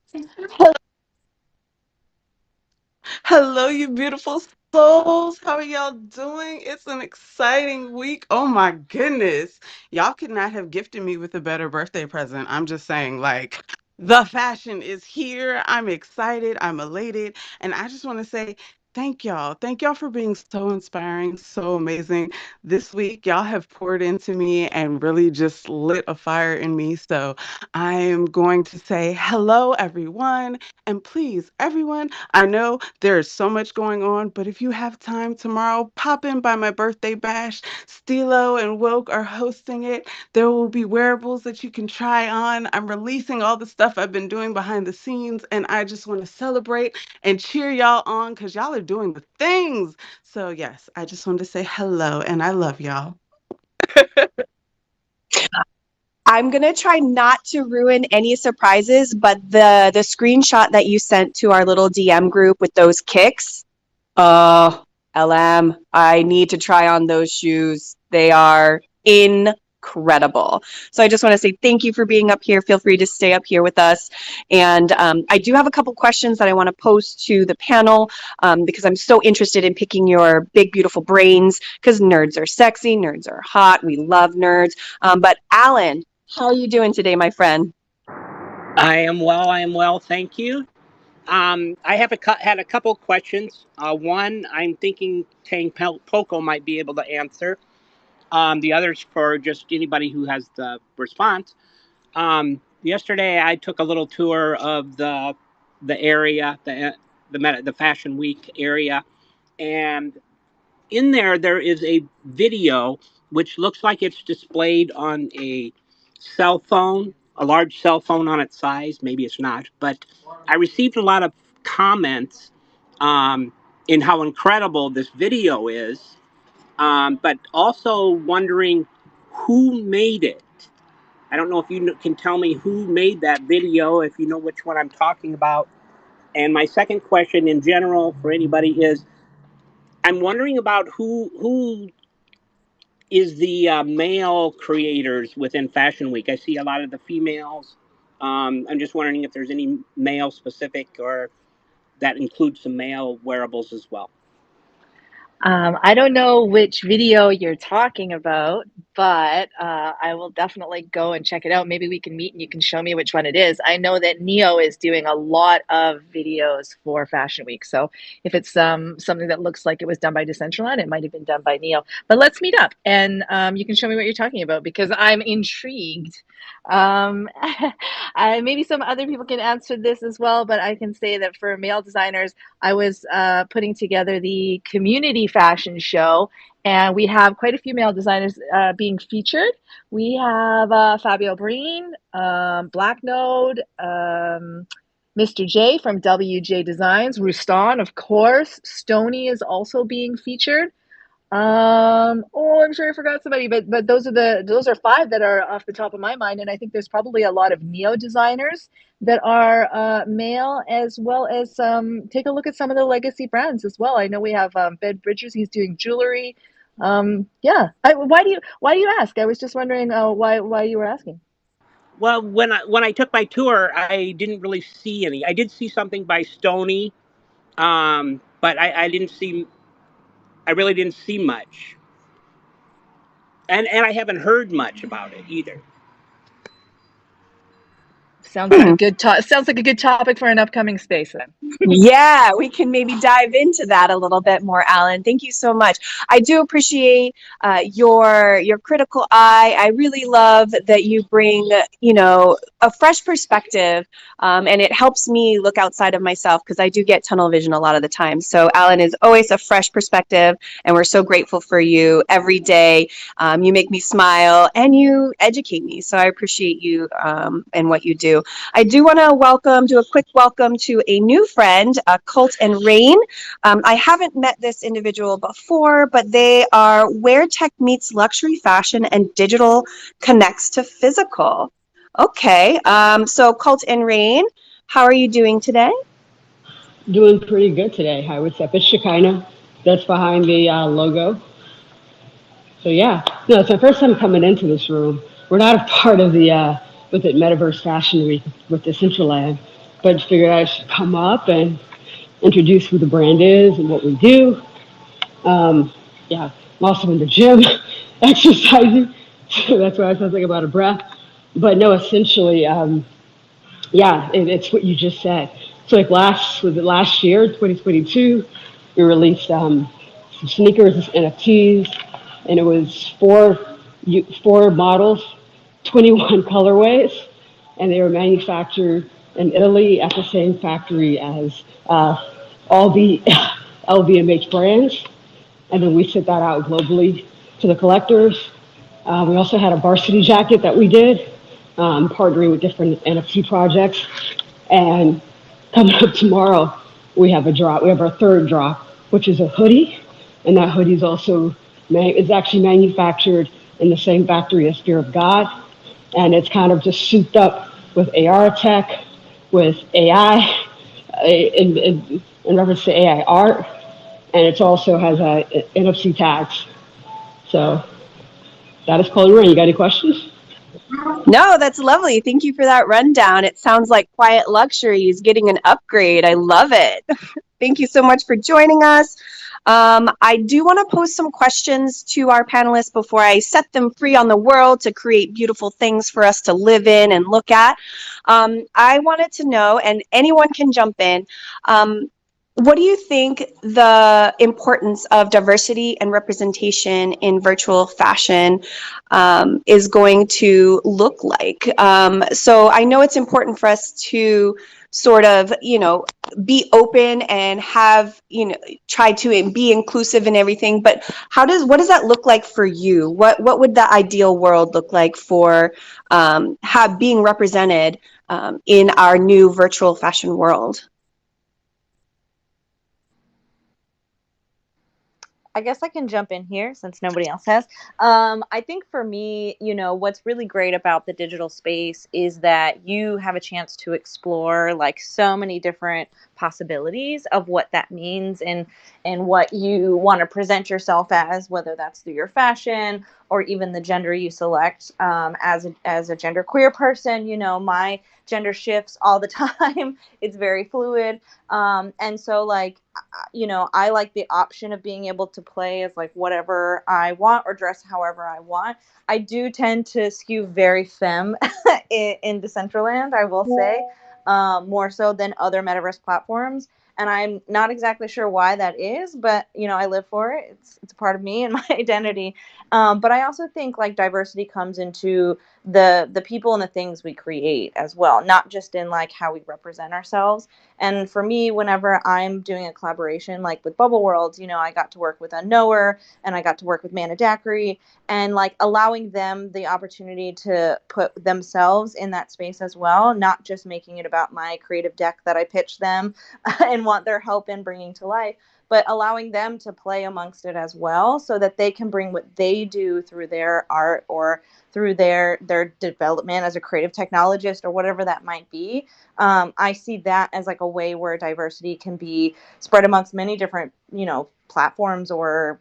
Hello, you beautiful souls. How are y'all doing? It's an exciting week. Oh my goodness. Y'all could not have gifted me with a better birthday present. I'm just saying, like, the fashion is here. I'm excited. I'm elated. And I just want to say, thank y'all. Thank y'all for being so inspiring, so amazing. This week, y'all have poured into me and really just lit a fire in me. So I am going to say hello, everyone. And please, everyone, I know there is so much going on, but if you have time tomorrow, pop in by my birthday bash. Stilo and Woke are hosting it. There will be wearables that you can try on. I'm releasing all the stuff I've been doing behind the scenes, and I just want to celebrate and cheer y'all on because y'all are doing the things. So, yes, I just wanted to say hello, and I love y'all. I'm going to try not to ruin any surprises, but the screenshot that you sent to our little DM group with those kicks, LM, I need to try on those shoes. They are incredible. So I just want to say thank you for being up here. Feel free to stay up here with us. And I do have a couple questions that I want to pose to the panel because I'm so interested in picking your big, beautiful brains because nerds are sexy, nerds are hot. We love nerds. But Alan, how are you doing today, my friend? I am well. I am well. Thank you. I have had a couple questions. One, I'm thinking Tang Poco might be able to answer. The others for just anybody who has the response. Yesterday, I took a little tour of the area, the Fashion Week area, and in there is a video which looks like it's displayed on a cell phone, a large cell phone on its size. Maybe it's not, but I received a lot of comments in how incredible this video is, but also wondering who made it. I don't know if you can tell me who made that video, if you know which one I'm talking about. And my second question in general for anybody is I'm wondering about who is the male creators within Fashion Week. I see a lot of the females. I'm just wondering if there's any male specific or that includes some male wearables as well. I don't know which video you're talking about, but I will definitely go and check it out. Maybe we can meet and you can show me which one it is. I know that Neo is doing a lot of videos for Fashion Week. So if it's something that looks like it was done by Decentraland, it might have been done by Neo. But let's meet up and you can show me what you're talking about because I'm intrigued. Maybe some other people can answer this as well, but I can say that for male designers, I was putting together the community fashion show, and we have quite a few male designers being featured. We have Fabio Breen, Black Node, Mr. J from WJ Designs, Rustan, of course. Stony is also being featured. I'm sure I forgot somebody, but those are five that are off the top of my mind, and I think there's probably a lot of neo designers that are male, as well as take a look at some of the legacy brands as well. I know we have Ben Bridgers; he's doing jewelry. Yeah. Why do you ask? I was just wondering why you were asking. Well, when I took my tour, I didn't really see any. I did see something by Stony, but I didn't see. I really didn't see much, and I haven't heard much about it either. Sounds like a good sounds like a good topic for an upcoming space then. Yeah, we can maybe dive into that a little bit more, Alan. Thank you so much. I do appreciate your critical eye. I really love that you bring, a fresh perspective, and it helps me look outside of myself because I do get tunnel vision a lot of the time. So Alan is always a fresh perspective, and we're so grateful for you every day. You make me smile and you educate me. So I appreciate you and what you do. I do want to do a quick welcome to a new friend, Colt and Rain. I haven't met this individual before, but they are where tech meets luxury fashion and digital connects to physical. Okay, so Colt and Rain, how are you doing today? Doing pretty good today. Hi, what's up? It's Shekinah. That's behind the logo. So yeah, no, it's my first time coming into this room. We're not a part of the Metaverse Fashion Week with Decentraland, but figured I should come up and introduce who the brand is and what we do. Yeah, I'm also in the gym, exercising, so that's why I sound like about a breath. But no, essentially, yeah, it's what you just said. So like last year, 2022, we released some sneakers as NFTs, and it was four models, 21 colorways, and they were manufactured in Italy at the same factory as all the LVMH brands, and then we sent that out globally to the collectors. We also had a varsity jacket that we did, partnering with different NFT projects. And coming up tomorrow, we have a drop. We have our third drop, which is a hoodie, and that hoodie is also it's actually manufactured in the same factory as Fear of God, and it's kind of just souped up with AR tech, with AI, in reference to AI art, and it also has NFC tags. So that is Cold Rain. You got any questions? No, that's lovely. Thank you for that rundown. It sounds like Quiet Luxury is getting an upgrade. I love it. Thank you so much for joining us. I do want to pose some questions to our panelists before I set them free on the world to create beautiful things for us to live in and look at. I wanted to know, and anyone can jump in, what do you think the importance of diversity and representation in virtual fashion is going to look like? So I know it's important for us to sort of, be open and have, try to be inclusive in everything. But what does that look like for you? What would the ideal world look like for being represented in our new virtual fashion world? I guess I can jump in here since nobody else has. I think for me, what's really great about the digital space is that you have a chance to explore like so many different possibilities of what that means and what you want to present yourself as, whether that's through your fashion or even the gender you select. As a gender queer person, you know, my gender shifts all the time. It's very fluid. And so like, you know, I like the option of being able to play as like whatever I want or dress however I want. I do tend to skew very femme in Decentraland, I will say, more so than other metaverse platforms. And I'm not exactly sure why that is, but you know, I live for it. It's a part of me and my identity. But I also think like diversity comes into the people and the things we create as well, not just in like how we represent ourselves. And for me, whenever I'm doing a collaboration like with Bubble Worlds, you know, I got to work with Unknower and I got to work with Mana Daiquiri, and like allowing them the opportunity to put themselves in that space as well, not just making it about my creative deck that I pitch them and want their help in bringing to life, but allowing them to play amongst it as well so that they can bring what they do through their art or through their development as a creative technologist or whatever that might be. I see that as like a way where diversity can be spread amongst many different, you know, platforms or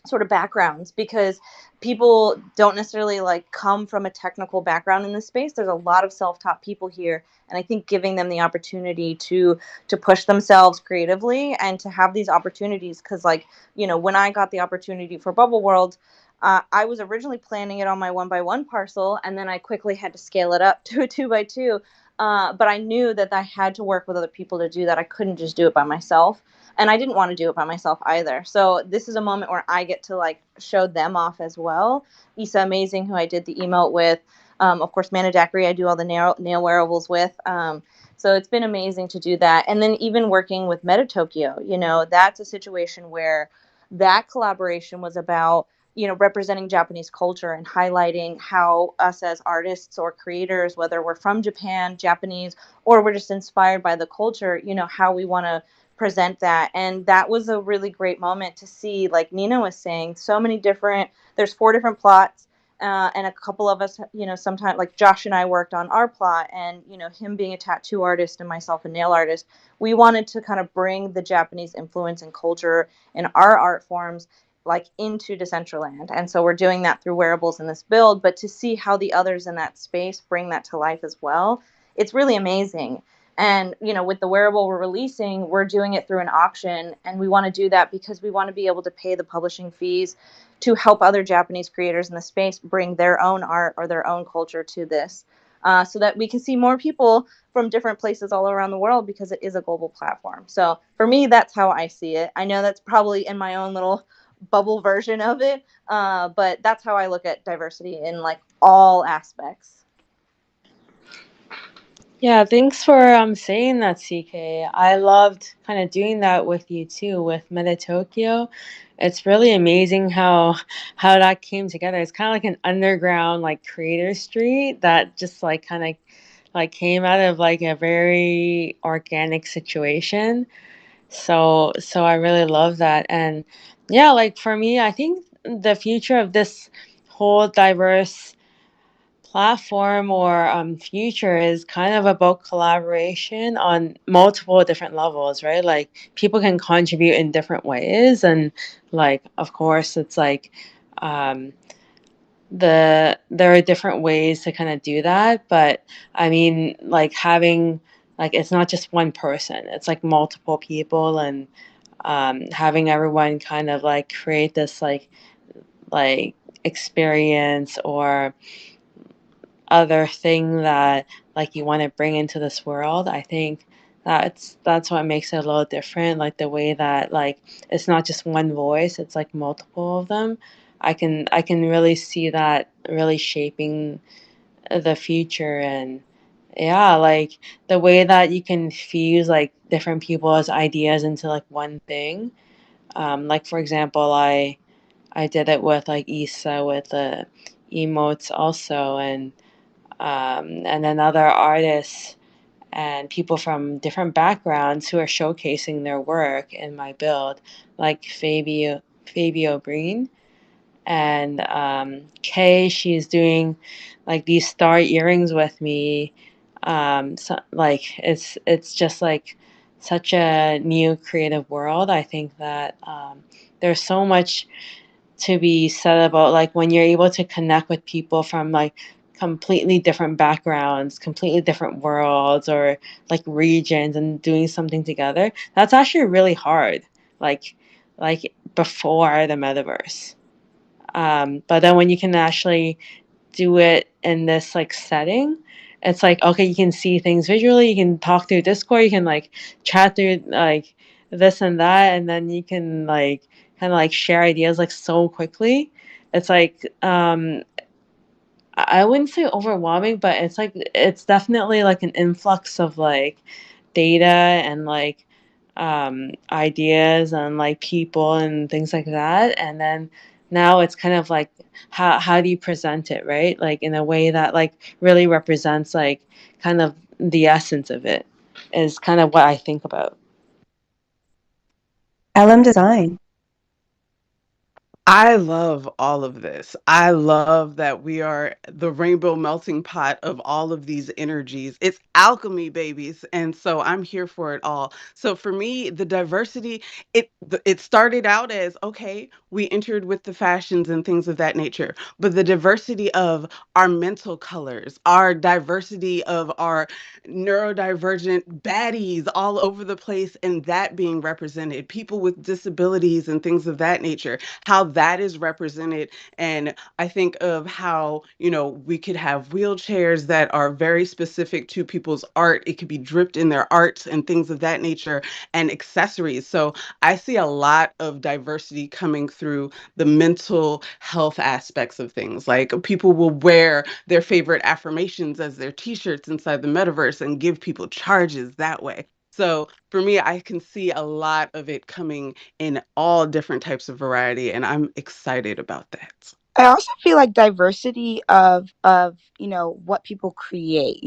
sort of backgrounds, because people don't necessarily like come from a technical background in this space. There's a lot of self-taught people here, and I think giving them the opportunity to push themselves creatively and to have these opportunities, because like, you know, when I got the opportunity for Bubble World, I was originally planning it on my 1x1 parcel, and then I quickly had to scale it up to a 2x2. But I knew that I had to work with other people to do that. I couldn't just do it by myself, and I didn't want to do it by myself either. So this is a moment where I get to like show them off as well. Issa Amazing, who I did the emote with, of course, Mana Daiquiri, I do all the nail wearables with. So it's been amazing to do that. And then even working with Meta Tokyo, you know, that's a situation where that collaboration was about, you know, representing Japanese culture and highlighting how us as artists or creators, whether we're from Japan, Japanese, or we're just inspired by the culture, you know, how we want to present that. And that was a really great moment to see, like Nina was saying, so many different, there's 4 different plots. And a couple of us, you know, sometimes like Josh and I worked on our plot, and, you know, him being a tattoo artist and myself a nail artist, we wanted to kind of bring the Japanese influence and culture in our art forms like into Decentraland. And so we're doing that through wearables in this build, but to see how the others in that space bring that to life as well, it's really amazing. And, you know, with the wearable we're releasing, we're doing it through an auction. And we want to do that because we want to be able to pay the publishing fees to help other Japanese creators in the space bring their own art or their own culture to this, so that we can see more people from different places all around the world, because it is a global platform. So for me, that's how I see it. I know that's probably in my own little bubble version of it, but that's how I look at diversity in like all aspects. Yeah, thanks for saying that, CK. I loved kind of doing that with you too, with Meta Tokyo. It's really amazing how that came together. It's kind of like an underground like creator street that just like kind of like came out of like a very organic situation. So I really love that. And yeah, like for me, I think the future of this whole diverse platform or future is kind of about collaboration on multiple different levels, right? Like people can contribute in different ways, and like of course it's like um, there are different ways to kind of do that, but I mean like having like it's not just one person, it's like multiple people, and having everyone kind of like create this like experience or other thing that like you want to bring into this world. I think that's what makes it a little different, like the way that like it's not just one voice, it's like multiple of them. I can really see that really shaping the future. And yeah, like the way that you can fuse like different people's ideas into like one thing. Like for example, I did it with like Issa with the emotes also, and then other artists and people from different backgrounds who are showcasing their work in my build, like Fabio Breen. And Kay, she's doing like these star earrings with me. So like it's just like such a new creative world. I think that there's so much to be said about like when you're able to connect with people from like completely different backgrounds, completely different worlds or like regions and doing something together. That's actually really hard. Like before the metaverse. But then when you can actually do it in this like setting, it's like okay, you can see things visually, you can talk through Discord, you can like chat through like this and that, and then you can like kind of like share ideas like so quickly. It's like I wouldn't say overwhelming, but it's like it's definitely like an influx of like data and like ideas and like people and things like that. And then now it's kind of like how do you present it, right? Like in a way that like really represents like kind of the essence of it is kind of what I think about. LM Design. I love all of this. I love that we are the rainbow melting pot of all of these energies. It's alchemy, babies. And so I'm here for it all. So for me, the diversity, it started out as okay, we entered with the fashions and things of that nature, but the diversity of our mental colors, our diversity of our neurodivergent baddies all over the place, and that being represented, people with disabilities and things of that nature, how that is represented. And I think of how, we could have wheelchairs that are very specific to people's art. It could be dripped in their arts and things of that nature and accessories. So I see a lot of diversity coming through the mental health aspects of things. Like people will wear their favorite affirmations as their t-shirts inside the metaverse and give people charges that way. So for me, I can see a lot of it coming in all different types of variety, and I'm excited about that. I also feel like diversity of what people create.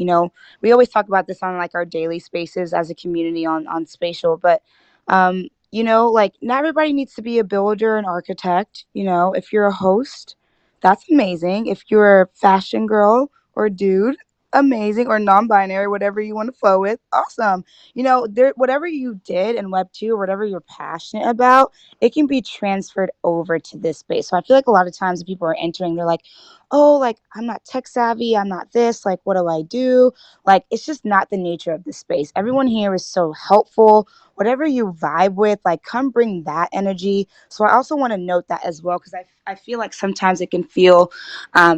We always talk about this on like our daily spaces as a community on spatial, but like not everybody needs to be a builder and architect. If you're a host, that's amazing. If you're a fashion girl or dude, amazing, or non-binary, whatever you want to flow with, awesome. There, whatever you did in Web 2 or whatever you're passionate about, it can be transferred over to this space. So I feel like a lot of times when people are entering, they're like, oh, like I'm not tech savvy, I'm not this, like what do I do? Like it's just not the nature of the space. Everyone here is so helpful. Whatever you vibe with, like come bring that energy. So I also want to note that as well, because I feel like sometimes it can feel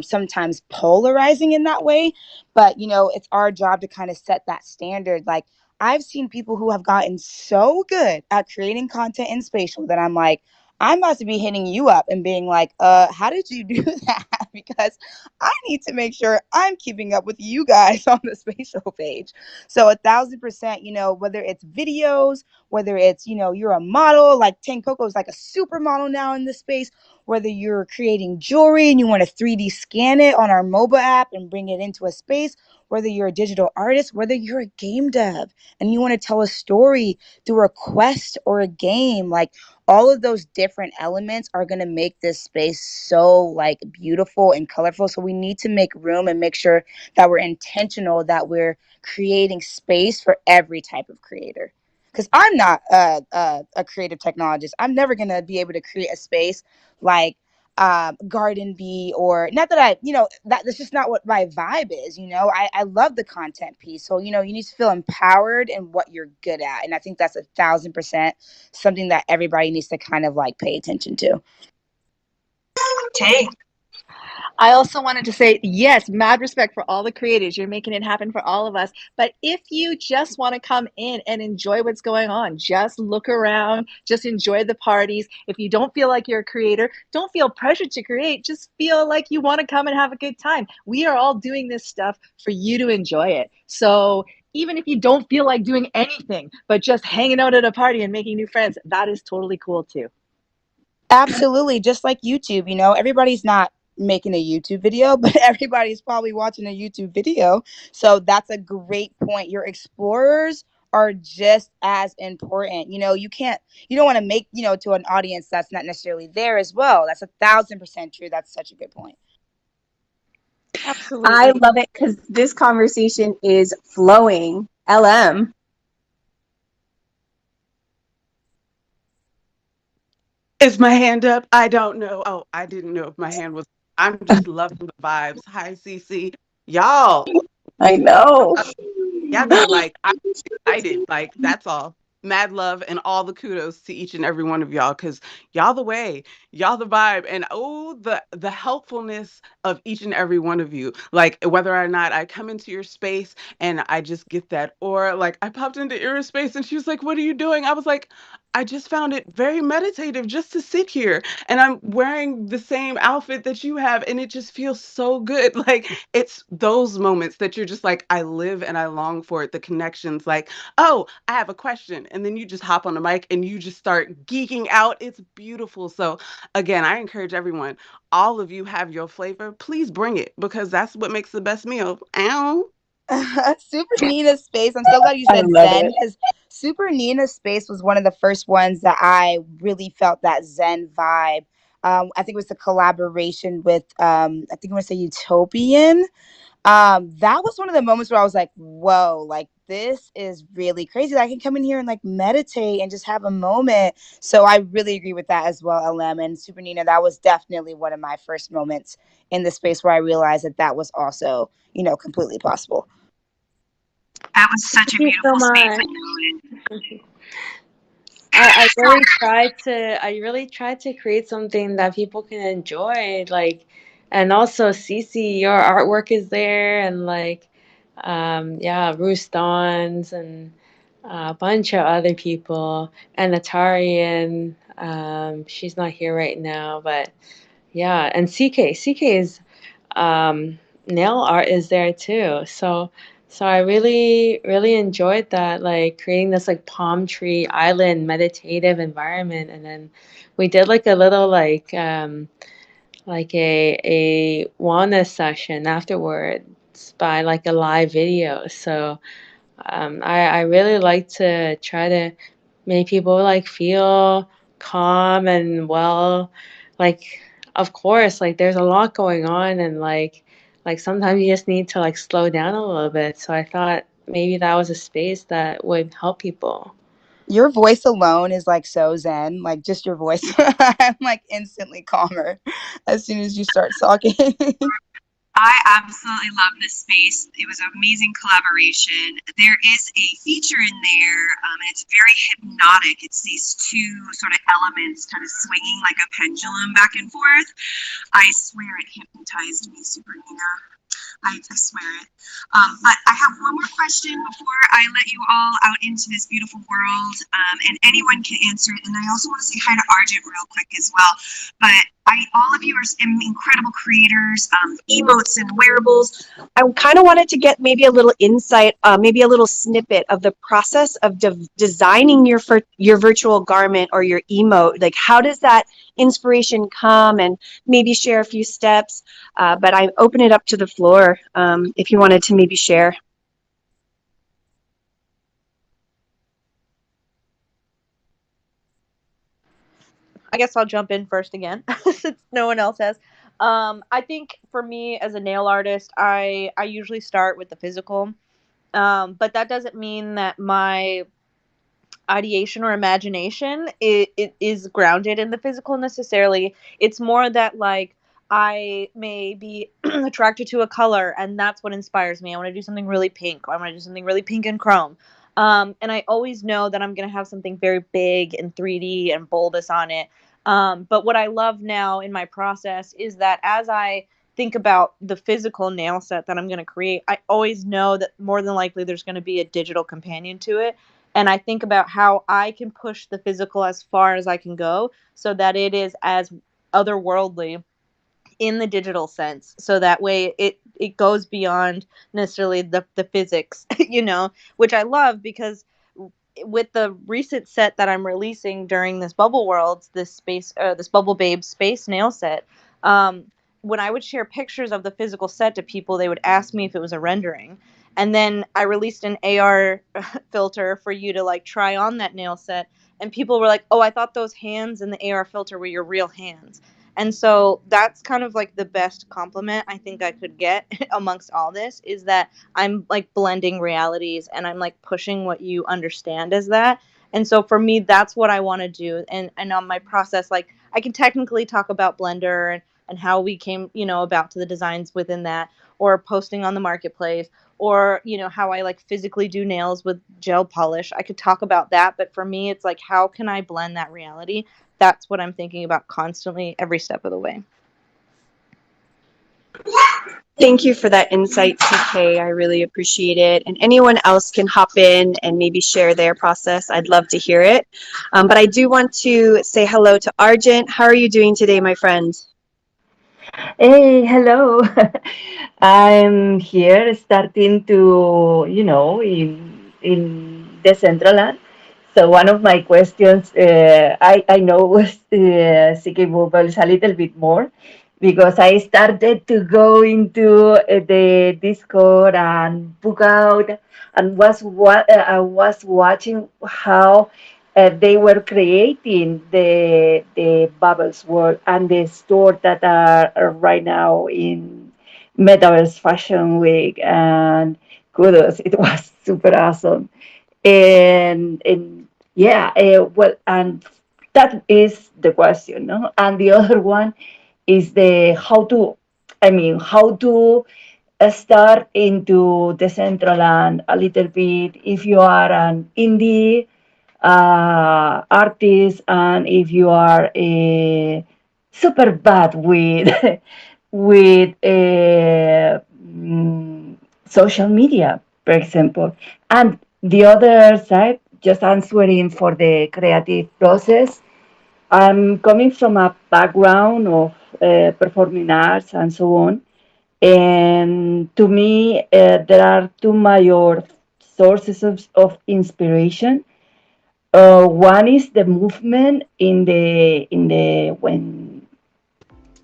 sometimes polarizing in that way. But it's our job to kind of set that standard. Like I've seen people who have gotten so good at creating content in spatial that I'm like, I'm about to be hitting you up and being like, how did you do that? Because I need to make sure I'm keeping up with you guys on the spatial page. So 1,000%, whether it's videos, whether it's, you're a model, like Tank Coco is like a supermodel now in this space, whether you're creating jewelry and you want to 3D scan it on our mobile app and bring it into a space, whether you're a digital artist, whether you're a game dev and you want to tell a story through a quest or a game, like all of those different elements are going to make this space so like beautiful and colorful. So we need to make room and make sure that we're intentional, that we're creating space for every type of creator. Because I'm not a creative technologist. I'm never going to be able to create a space like Garden Bee, or not that that's just not what my vibe is. I love the content piece. So you need to feel empowered in what you're good at, and I think that's 1,000% something that everybody needs to kind of like pay attention to. Tank. I also wanted to say, yes, mad respect for all the creators. You're making it happen for all of us. But if you just want to come in and enjoy what's going on, just look around, just enjoy the parties. If you don't feel like you're a creator, don't feel pressured to create. Just feel like you want to come and have a good time. We are all doing this stuff for you to enjoy it. So even if you don't feel like doing anything, but just hanging out at a party and making new friends, that is totally cool too. Absolutely, just like YouTube, everybody's not making a YouTube video, but everybody's probably watching a YouTube video. So that's a great point. Your explorers are just as important. You don't want to make, to an audience that's not necessarily there as well. That's 1,000% true. That's such a good point. I Absolutely. love it because this conversation is flowing. LM. Is my hand up? I don't know. Oh, I didn't know if my hand was. I'm just loving the vibes. Hi, CC. Y'all, I know. y'all be like, I'm excited. Like, that's all. Mad love and all the kudos to each and every one of y'all, because y'all the way, y'all the vibe, and oh, the helpfulness of each and every one of you. Like, whether or not I come into your space and I just get that, or like I popped into Ira's space and she was like, "What are you doing?" I was like, I just found it very meditative just to sit here, and I'm wearing the same outfit that you have, and it just feels so good. Like, it's those moments that you're just like, I live and I long for it. The connections, like, oh, I have a question. And then you just hop on the mic and you just start geeking out. It's beautiful. So, again, I encourage everyone, all of you have your flavor. Please bring it, because that's what makes the best meal. Ow. Super Nina's space. I'm so glad you I said love Zen, it. because Super Nina's space was one of the first ones that I really felt that Zen vibe. I think it was the collaboration with I think I'm gonna say Utopian. That was one of the moments where I was like, whoa, like this is really crazy. I can come in here and like meditate and just have a moment. So I really agree with that as well, LM and Super Nina. That was definitely one of my first moments in the space where I realized that that was also, completely possible. That was such a Thank you so beautiful space. much. I really tried to create something that people can enjoy, like, and also Cece, your artwork is there, and like, yeah, Roostons and a bunch of other people, and Atari, and she's not here right now, but yeah, and CK's um, nail art is there too. So I really really enjoyed that, like creating this like palm tree island meditative environment, and then we did like a little like a wellness session afterwards by like a live video. So I really like to try to make people like feel calm and well. Like, of course, like there's a lot going on, and like sometimes you just need to like slow down a little bit. So I thought maybe that was a space that would help people. Your voice alone is like so zen, like just your voice. I'm like instantly calmer as soon as you start talking. I absolutely love this space. It was an amazing collaboration. There is a feature in there, and it's very hypnotic. It's these two sort of elements kind of swinging like a pendulum back and forth. I swear it hypnotized me, Super Nina. I swear it. But I have one more question before I let you all out into this beautiful world, and anyone can answer it. And I also want to say hi to Argent real quick as well. But all of you are incredible creators, emotes and wearables. I kind of wanted to get maybe a little insight, maybe a little snippet of the process of designing your virtual garment or your emote. Like, how does that inspiration come, and maybe share a few steps. But I open it up to the floor if you wanted to maybe share. I guess I'll jump in first again since no one else has. I think for me as a nail artist, I usually start with the physical, but that doesn't mean that my ideation or imagination it is grounded in the physical necessarily. It's more that like I may be attracted to a color and that's what inspires me. I want to do something really pink. I want to do something really pink and chrome. And I always know that I'm going to have something very big and 3D and bulbous on it. But what I love now in my process is that as I think about the physical nail set that I'm going to create, I always know that more than likely there's going to be a digital companion to it, and I think about how I can push the physical as far as I can go so that it is as otherworldly in the digital sense. So that way it goes beyond necessarily the physics, which I love because with the recent set that I'm releasing during this Bubble Worlds, this Bubble Babe space nail set, um, when I would share pictures of the physical set to people, they would ask me if it was a rendering. And then I released an AR filter for you to like try on that nail set, and people were like, "Oh, I thought those hands in the AR filter were your real hands." And so that's kind of like the best compliment I think I could get amongst all this, is that I'm like blending realities and I'm like pushing what you understand as that. And so for me, that's what I want to do. And on my process, like I can technically talk about Blender and how we came, about to the designs within that, or posting on the marketplace, or how I like physically do nails with gel polish. I could talk about that, but for me, it's like, how can I blend that reality? That's what I'm thinking about constantly, every step of the way. Thank you for that insight, CK. I really appreciate it. And anyone else can hop in and maybe share their process. I'd love to hear it. But I do want to say hello to Argent. How are you doing today, my friend? Hey, hello. I'm here starting to, in the central land. So one of my questions, I know CK Bubbles a little bit more because I started to go into the Discord and book out and I was watching how they were creating the bubbles world and the store that are right now in Metaverse Fashion Week, and kudos, it was super awesome. And yeah, well, and that is the question, no? And the other one is the how to start into the central land a little bit if you are an indie artist, and if you are super bad with with social media, for example. And the other side, just answering for the creative process, I'm coming from a background of performing arts and so on. And to me, there are two major sources of inspiration. One is the movement in the when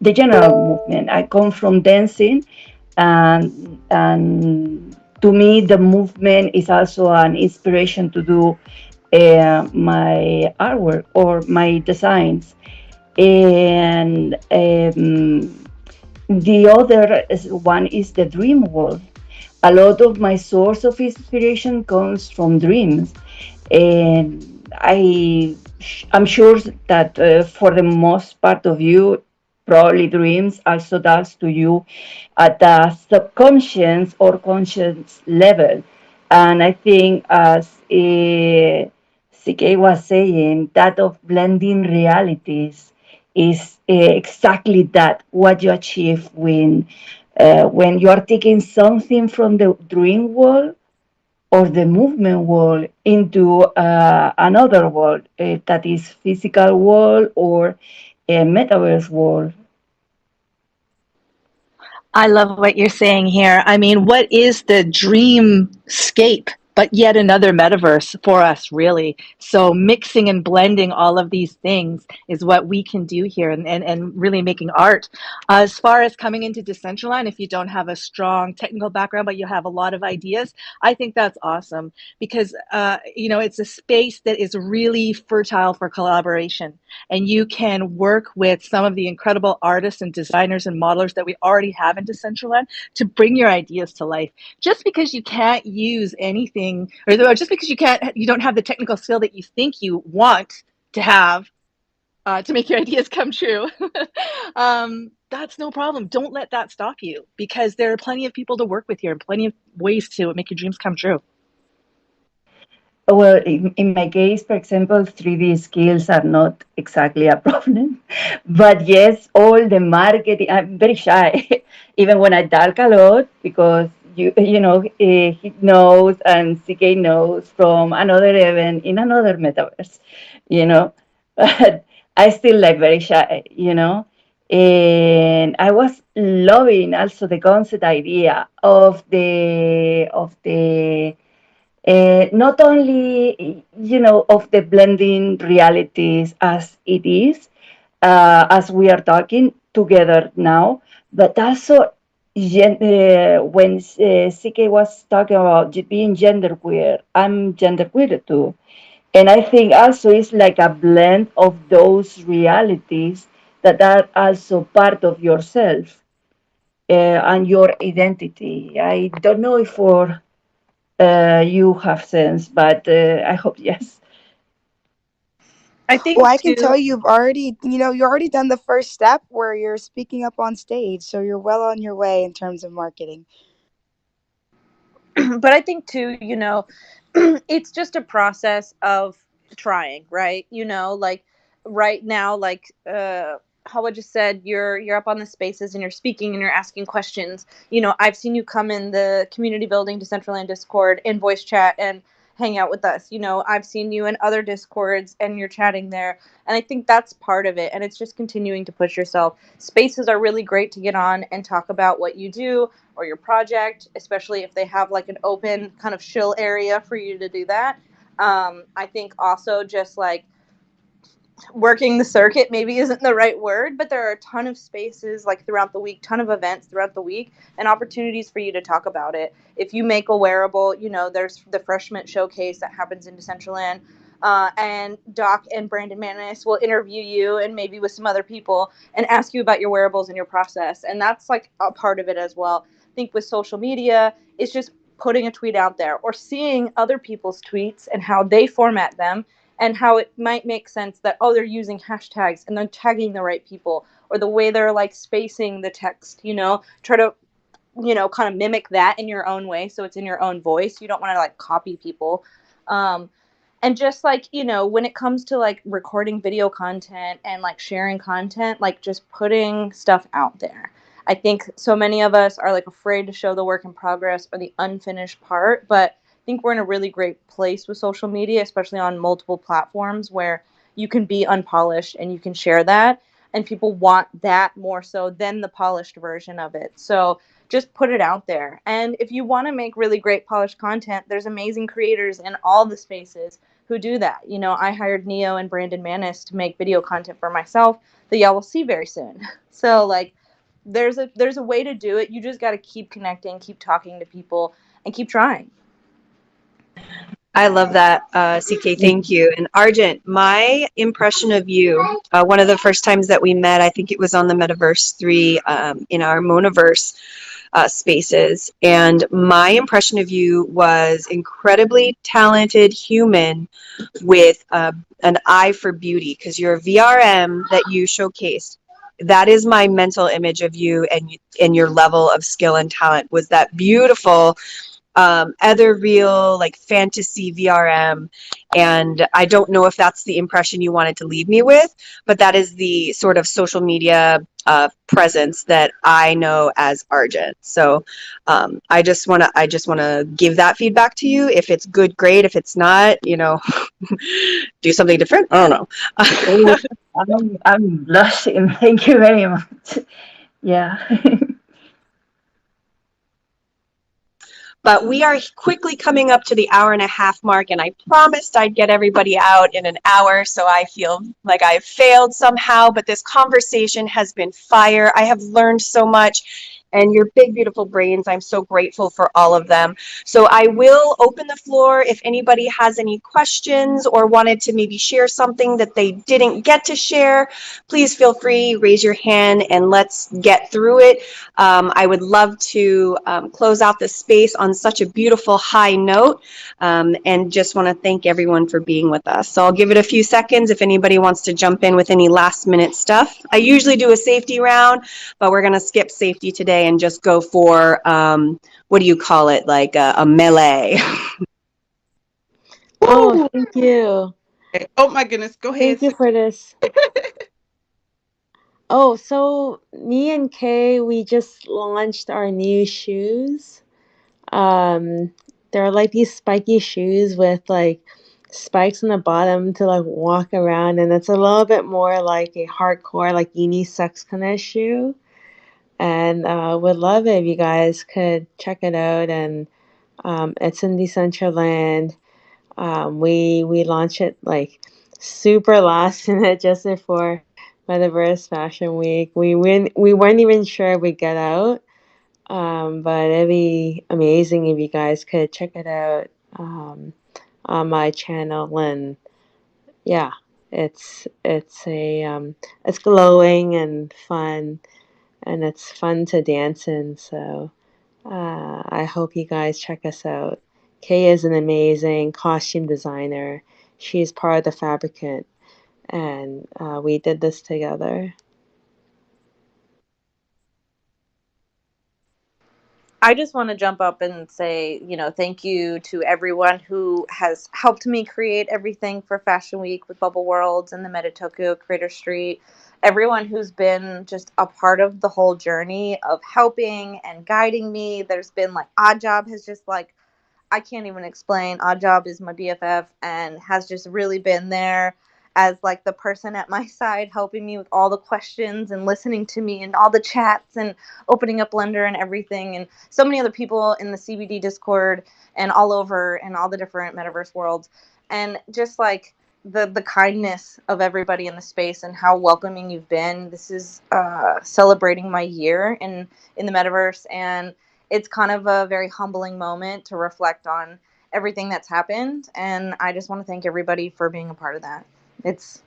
the general movement. I come from dancing, and to me the movement is also an inspiration to do my artwork or my designs. And the other one is the dream world. A lot of my source of inspiration comes from dreams, and I'm sure that for the most part of you, probably dreams also does to you at the subconscious or conscious level. And I think, as CK was saying, that of blending realities is exactly that, what you achieve when you are taking something from the dream world or the movement world into another world, that is physical world or a metaverse world. I love what you're saying here. I mean, what is the dreamscape but yet another metaverse for us, really? So mixing and blending all of these things is what we can do here, and really making art. As far as coming into Decentraland, if you don't have a strong technical background, but you have a lot of ideas, I think that's awesome because, it's a space that is really fertile for collaboration, and you can work with some of the incredible artists and designers and modelers that we already have in Decentraland to bring your ideas to life. Just because you can't use anything, or just because you don't have the technical skill that you think you want to have to make your ideas come true, that's no problem. Don't let that stop you, because there are plenty of people to work with here and plenty of ways to make your dreams come true. Well, in my case, for example, 3D skills are not exactly a problem. But yes, all the marketing, I'm very shy, even when I talk a lot, because he knows and CK knows from another event in another metaverse, you know. But I still like very shy. And I was loving also the concept idea of the not only of the blending realities as it is, as we are talking together now, but also when CK was talking about being genderqueer, I'm genderqueer too. And I think also it's like a blend of those realities that are also part of yourself and your identity. I don't know if for you have sense, but I hope yes. I think Well, I can too. tell you've already, you already done the first step where you're speaking up on stage. So you're well on your way in terms of marketing. But I think too, it's just a process of trying, right? Like right now, like how I just said, you're up on the spaces and you're speaking and you're asking questions. I've seen you come in the community building, Decentraland Discord, and voice chat and hang out with us. I've seen you in other Discords and you're chatting there. And I think that's part of it. And it's just continuing to push yourself. Spaces are really great to get on and talk about what you do or your project, especially if they have like an open kind of chill area for you to do that. I think also just like working the circuit maybe isn't the right word, but there are a ton of spaces like throughout the week, ton of events throughout the week, and opportunities for you to talk about it. If you make a wearable, there's the freshman showcase that happens in Decentraland. And Doc and Brandon Manis will interview you and maybe with some other people and ask you about your wearables and your process. And that's like a part of it as well. I think with social media, it's just putting a tweet out there or seeing other people's tweets and how they format them and how it might make sense that, oh, they're using hashtags and they're tagging the right people, or the way they're like spacing the text, try to kind of mimic that in your own way so it's in your own voice. You don't want to like copy people. And just like, when it comes to like recording video content and like sharing content, like just putting stuff out there. I think so many of us are like afraid to show the work in progress or the unfinished part, but I think we're in a really great place with social media, especially on multiple platforms where you can be unpolished and you can share that, and people want that more so than the polished version of it. So just put it out there. And if you want to make really great polished content, there's amazing creators in all the spaces who do that. I hired Neo and Brandon Manis to make video content for myself that y'all will see very soon. So like there's a way to do it. You just got to keep connecting, keep talking to people, and keep trying. I love that, CK. Thank you. And Argent, my impression of you, one of the first times that we met, I think it was on the Metaverse 3 in our Monaverse spaces. And my impression of you was incredibly talented human with an eye for beauty, because you're a VRM that you showcased. That is my mental image of you, and your level of skill and talent was that beautiful other real like fantasy VRM. And I don't know if that's the impression you wanted to leave me with, but that is the sort of social media presence that I know as Argent. So I just want to give that feedback to you. If it's good, great. If it's not, do something different. I don't know. Oh, I'm blushing. Thank you very much. Yeah. But we are quickly coming up to the hour and a half mark, and I promised I'd get everybody out in an hour, so I feel like I've failed somehow, but this conversation has been fire. I have learned so much, and your big, beautiful brains, I'm so grateful for all of them. So I will open the floor if anybody has any questions or wanted to maybe share something that they didn't get to share. Please feel free, raise your hand, and let's get through it. I would love to close out the space on such a beautiful high note, and just want to thank everyone for being with us. So I'll give it a few seconds if anybody wants to jump in with any last minute stuff. I usually do a safety round, but we're going to skip safety today and just go for, what do you call it, like a melee. Oh, thank you. Oh my goodness. Go ahead. Thank you for this. Oh, so me and Kay, we just launched our new shoes. They're like these spiky shoes with like spikes on the bottom to like walk around, and it's a little bit more like a hardcore, like unisex kind of shoe. And would love it if you guys could check it out. And it's in Decentraland. We launched it like super last minute just before Metaverse Fashion Week. We weren't even sure we'd get out, but it'd be amazing if you guys could check it out on my channel. And yeah, it's glowing and fun, and it's fun to dance in. So I hope you guys check us out. Kay is an amazing costume designer. She's part of the Fabricant, and we did this together. I just want to jump up and say, thank you to everyone who has helped me create everything for Fashion Week with Bubble Worlds and the Meta Tokyo Creator Street. Everyone who's been just a part of the whole journey of helping and guiding me. There's been Odd Job has just I can't even explain. Odd Job is my BFF and has just really been there as the person at my side helping me with all the questions and listening to me and all the chats and opening up Blender and everything, and so many other people in the CBD Discord and all over and all the different metaverse worlds, and just the kindness of everybody in the space and how welcoming you've been. This is celebrating my year in the metaverse, and it's kind of a very humbling moment to reflect on everything that's happened. And I just want to thank everybody for being a part of that. It's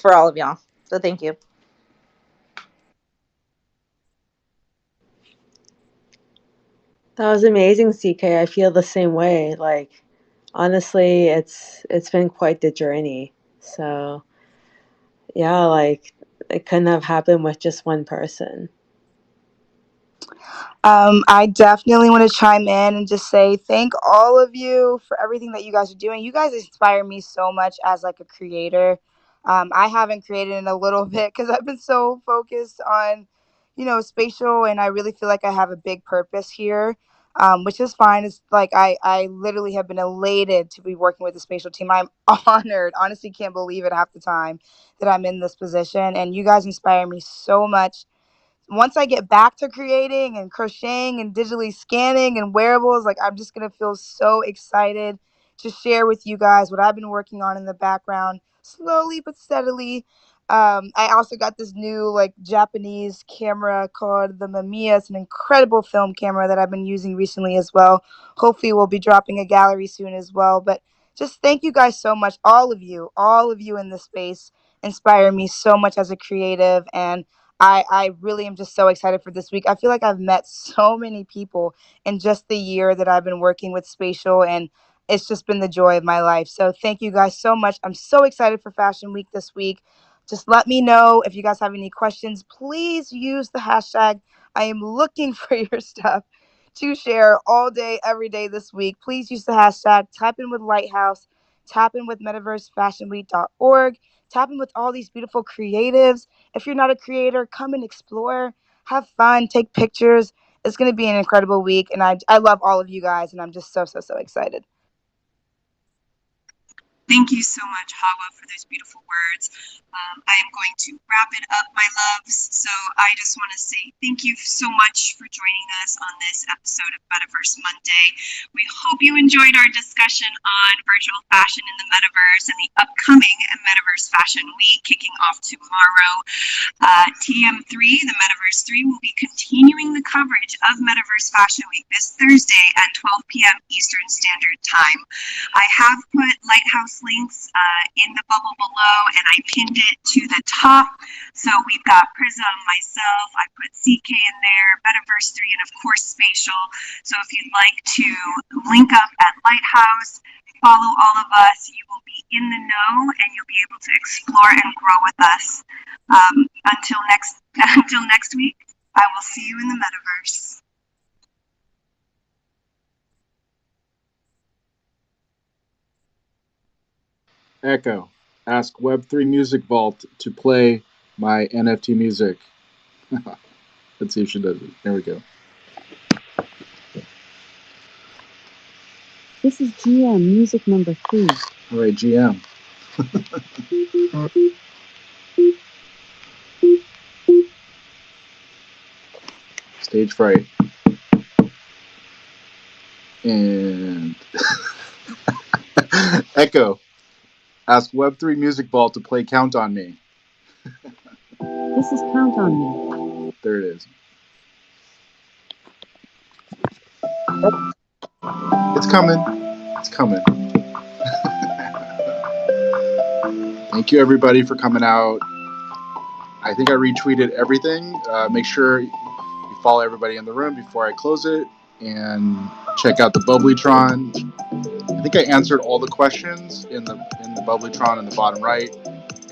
for all of y'all. So thank you. That was amazing, CK. I feel the same way. Honestly, it's been quite the journey. So yeah, it couldn't have happened with just one person. I definitely want to chime in and just say thank all of you for everything that you guys are doing. You guys inspire me so much as a creator. I haven't created in a little bit because I've been so focused on, spatial, and I really feel like I have a big purpose here, which is fine. It's I literally have been elated to be working with the spatial team. I'm honored. Honestly, can't believe it half the time that I'm in this position, and you guys inspire me so much. Once I get back to creating and crocheting and digitally scanning and wearables, I'm just gonna feel so excited to share with you guys what I've been working on in the background, slowly but steadily. I also got this new Japanese camera called the Mamiya. It's an incredible film camera that I've been using recently as well. Hopefully, we'll be dropping a gallery soon as well. But just thank you guys so much, all of you in this space inspire me so much as a creative, and I really am just so excited for this week. I feel like I've met so many people in just the year that I've been working with Spatial, and it's just been the joy of my life. So thank you guys so much. I'm so excited for Fashion Week this week. Just let me know if you guys have any questions. Please use the hashtag. I am looking for your stuff to share all day, every day this week. Please use the hashtag. Type in with Lighthouse. Tap in with MetaverseFashionWeek.org. Tap in with all these beautiful creatives. If you're not a creator, come and explore, have fun, take pictures. It's going to be an incredible week, and I love all of you guys, and I'm just so, so, so excited. Thank you so much, Hawa, for those beautiful words. I am going to wrap it up, my loves. So I just want to say thank you so much for joining us on this episode of Metaverse Monday. We hope you enjoyed our discussion on virtual fashion in the metaverse and the upcoming Metaverse Fashion Week kicking off tomorrow. TM3, the Metaverse 3, will be continuing the coverage of Metaverse Fashion Week this Thursday at 12 p.m. Eastern Standard Time. I have put Lighthouse links in the bubble below, and I pinned it to the top. So we've got Prism, myself, I put CK in there, Metaverse 3, and of course Spatial. So if you'd like to link up at Lighthouse, follow all of us, you will be in the know and you'll be able to explore and grow with us. Until next week, I will see you in the metaverse. Echo, ask Web3 Music Vault to play my NFT music. Let's see if she does it. There we go. This is GM music number 3. All right, GM. Stage fright. And Echo, ask Web3 Music Vault to play Count on Me. This is Count on Me. There it is. It's coming. It's coming. Thank you, everybody, for coming out. I think I retweeted everything. Make sure you follow everybody in the room before I close it, and check out the Bubblytron. I think I answered all the questions in the Bubblytron in the bottom right,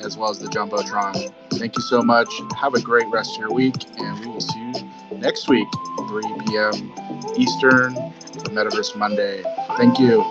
as well as the Jumbotron. Thank you so much. Have a great rest of your week, and we will see you next week, 3 p.m. Eastern, for Metaverse Monday. Thank you.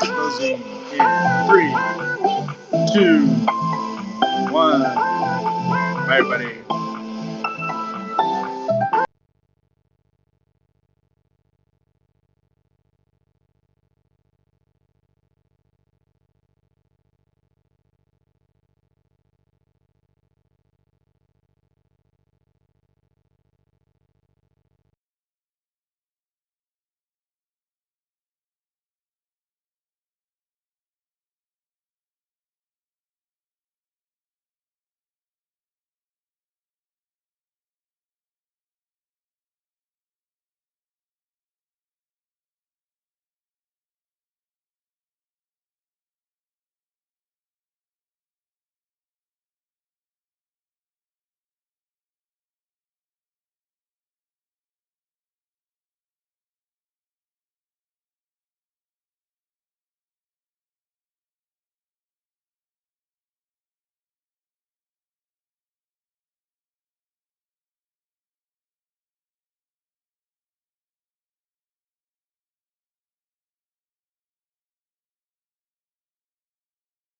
Closing in 3, 2, 1. Bye, everybody.